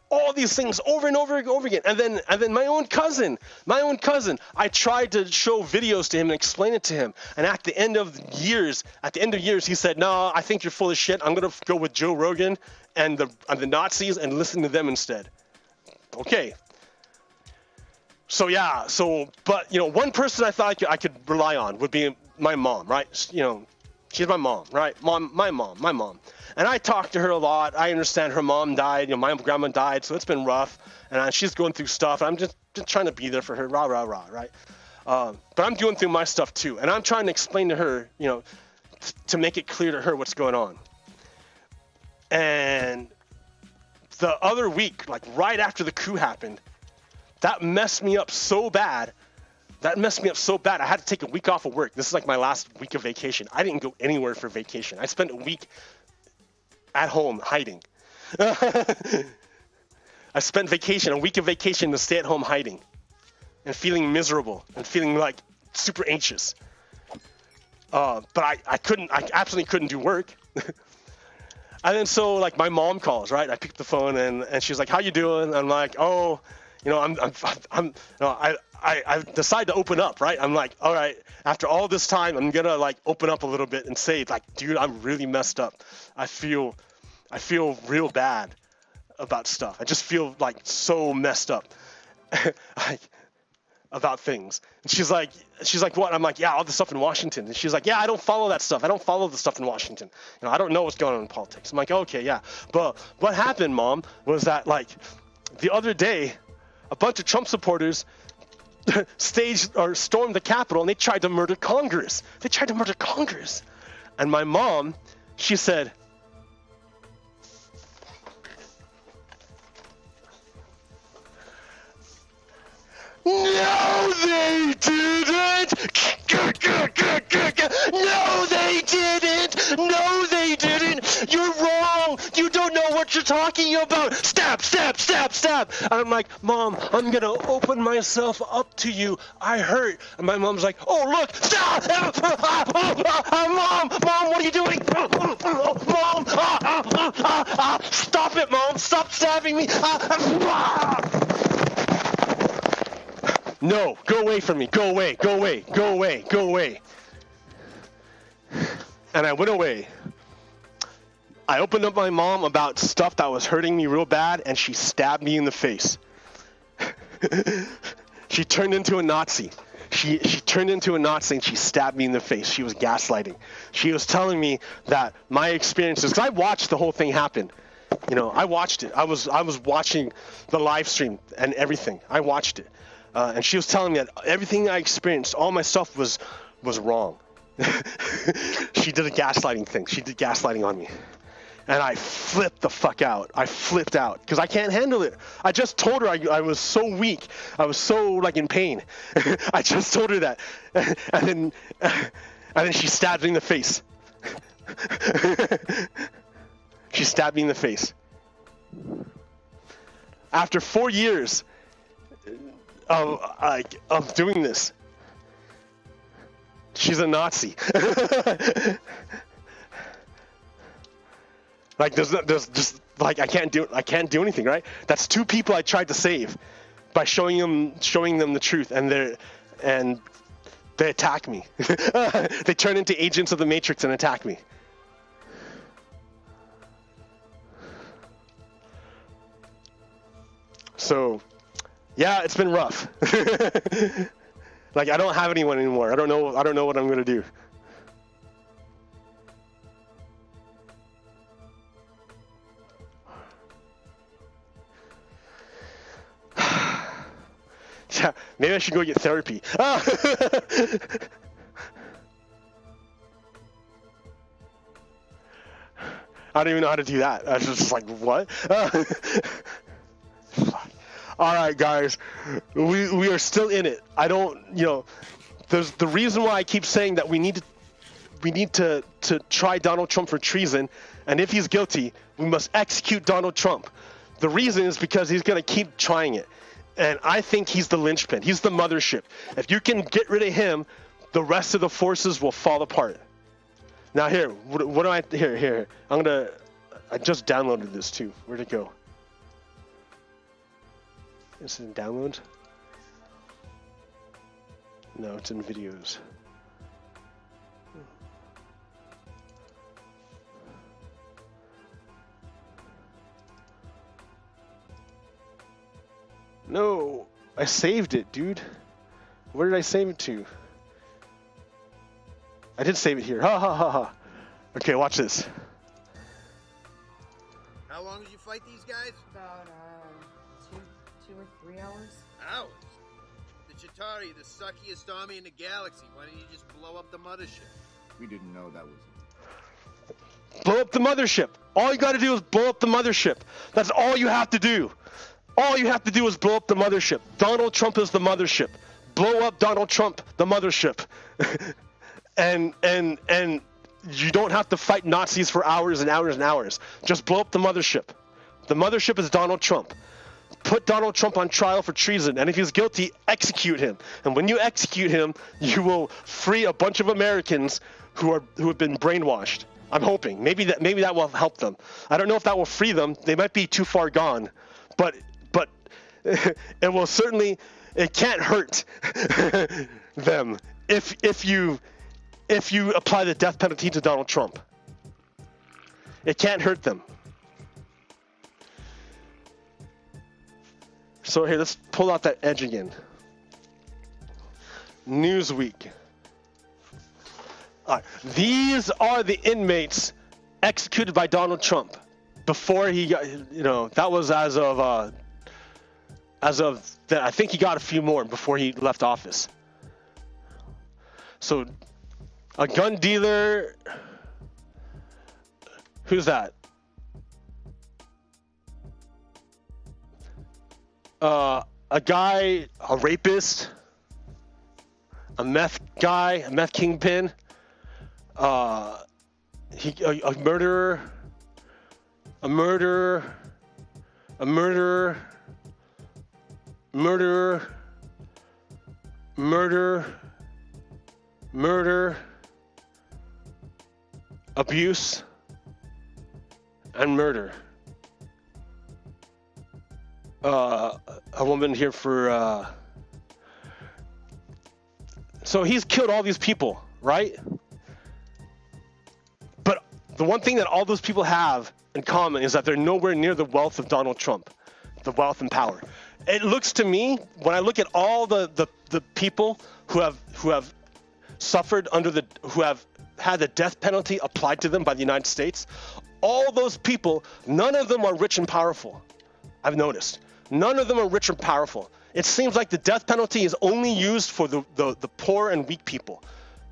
All these things over and over and over again. And then my own cousin, I tried to show videos to him and explain it to him. And at the end of years, he said, no, I think you're full of shit. I'm going to go with Joe Rogan and the Nazis and listen to them instead. Okay. But one person I thought I could rely on would be my mom, right? She's my mom, right? My mom. And I talk to her a lot. I understand her mom died. My grandma died, so it's been rough. And she's going through stuff. I'm just trying to be there for her, right? But I'm going through my stuff too. And I'm trying to explain to her, to make it clear to her what's going on. And the other week, right after the coup happened, that messed me up so bad. I had to take a week off of work. This is my last week of vacation. I didn't go anywhere for vacation. I spent a week at home hiding. I spent a week of vacation to stay at home hiding and feeling miserable and feeling super anxious. But I absolutely couldn't do work. And then so my mom calls, right? I pick up the phone and she's like, how you doing? I'm like, oh, I decide to open up, right? I'm like, all right, after all this time, I'm gonna open up a little bit and say, dude, I'm really messed up. I feel real bad about stuff. I just feel so messed up about things. And she's like, what? I'm like, yeah, all the stuff in Washington. And she's like, yeah, I don't follow that stuff. I don't follow the stuff in Washington. I don't know what's going on in politics. I'm like, okay, yeah. But what happened, Mom, was that the other day, a bunch of Trump supporters stormed the Capitol and they tried to murder Congress. And my mom, she said, no, they didn't. No, they didn't. You're wrong. You don't know what you're talking about. Stab, stab, stab, stab. And I'm like, Mom, I'm gonna open myself up to you. I hurt. And my mom's like, oh, look, stop. Mom, what are you doing? Mom, stop it, Mom, stop stabbing me. No, go away from me, go away, go away, go away, go away. And I went away. I opened up my mom about stuff that was hurting me real bad, and she stabbed me in the face. She turned into a Nazi. She turned into a Nazi and she stabbed me in the face. She was gaslighting. She was telling me that my experiences, because I watched the whole thing happen. You know, I watched it. I was watching the live stream and everything. I watched it. And she was telling me that everything I experienced, all my stuff was wrong. She did a gaslighting thing. She did gaslighting on me. And I flipped the fuck out. I flipped out because I can't handle it. I just told her I was so weak. I was so like in pain. I just told her that. And then she stabbed me in the face. She stabbed me in the face. After 4 years of doing this, she's a Nazi. Like there's just like I can't do anything, right? That's two people I tried to save by showing them the truth, and they attack me. They turn into agents of the Matrix and attack me. So, yeah, it's been rough. Like I don't have anyone anymore. I don't know what I'm gonna do. Yeah, maybe I should go get therapy. I don't even know how to do that. I was just like, what? All right, guys, we are still in it. I don't, there's the reason why I keep saying that we need to try Donald Trump for treason, and if he's guilty, we must execute Donald Trump. The reason is because he's going to keep trying it. And I think he's the linchpin. He's the mothership. If you can get rid of him, the rest of the forces will fall apart. Now here, what do I, here. I just downloaded this too. Where'd it go? Is it in download? No, it's in videos. No, I saved it, dude. Where did I save it to? I did save it here. Ha ha ha ha. Okay, watch this. How long did you fight these guys? About 2 or 3 hours. Hours? The Chitauri, the suckiest army in the galaxy. Why didn't you just blow up the mothership? We didn't know that was it. Blow up the mothership. All you gotta do is blow up the mothership. That's all you have to do. All you have to do is blow up the mothership. Donald Trump is the mothership. Blow up Donald Trump, the mothership. and you don't have to fight Nazis for hours and hours and hours. Just blow up the mothership. The mothership is Donald Trump. Put Donald Trump on trial for treason, and if he's guilty, execute him. And when you execute him, you will free a bunch of Americans who have been brainwashed. I'm hoping. Maybe that will help them. I don't know if that will free them. They might be too far gone. But it will certainly, it can't hurt them if you apply the death penalty to Donald Trump. It can't hurt them. So here, let's pull out that edge again. Newsweek. All right. These are the inmates executed by Donald Trump before he got, that was as of I think he got a few more before he left office. So a gun dealer, who's that? A guy, a rapist, a meth guy, a meth kingpin, a murderer, a murderer, murder, abuse, and murder. A woman here for, so he's killed all these people, right? But the one thing that all those people have in common is that they're nowhere near the wealth of Donald Trump, the wealth and power. It looks to me, when I look at all the people who have suffered who have had the death penalty applied to them by the United States, all those people, none of them are rich and powerful. I've noticed. None of them are rich and powerful. It seems like the death penalty is only used for the poor and weak people,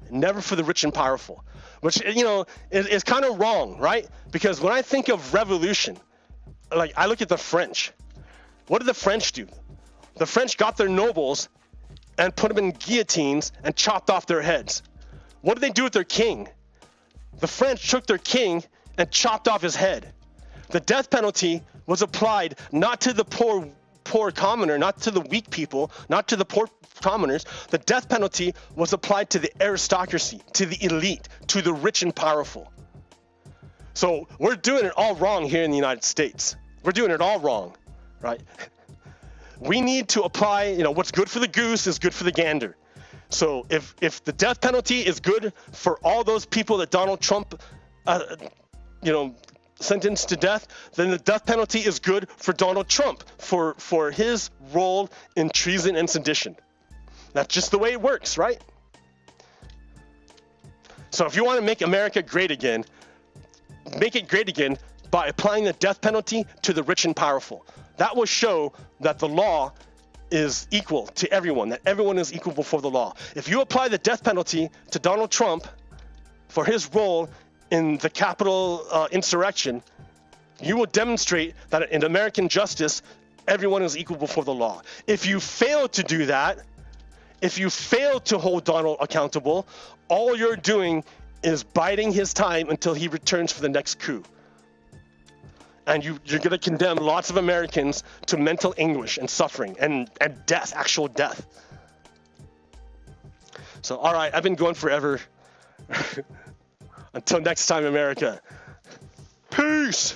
never for the rich and powerful, which, you know, is kind of wrong, right? Because when I think of revolution, like I look at the French. What did the French do? The French got their nobles and put them in guillotines and chopped off their heads. What did they do with their king? The French took their king and chopped off his head. The death penalty was applied not to the poor commoner, not to the weak people, not to the poor commoners. The death penalty was applied to the aristocracy, to the elite, to the rich and powerful. So we're doing it all wrong here in the United States. We're doing it all wrong, right? We need to apply, you know, what's good for the goose is good for the gander. So if the death penalty is good for all those people that Donald Trump, sentenced to death, then the death penalty is good for Donald Trump for his role in treason and sedition. That's just the way it works, right? So if you want to make America great again, make it great again by applying the death penalty to the rich and powerful. That will show that the law is equal to everyone, that everyone is equal before the law. If you apply the death penalty to Donald Trump for his role in the Capitol insurrection, you will demonstrate that in American justice, everyone is equal before the law. If you fail to do that, if you fail to hold Donald accountable, all you're doing is biding his time until he returns for the next coup. And you're going to condemn lots of Americans to mental anguish and suffering and death, actual death. So, all right, I've been going forever. Until next time, America. Peace!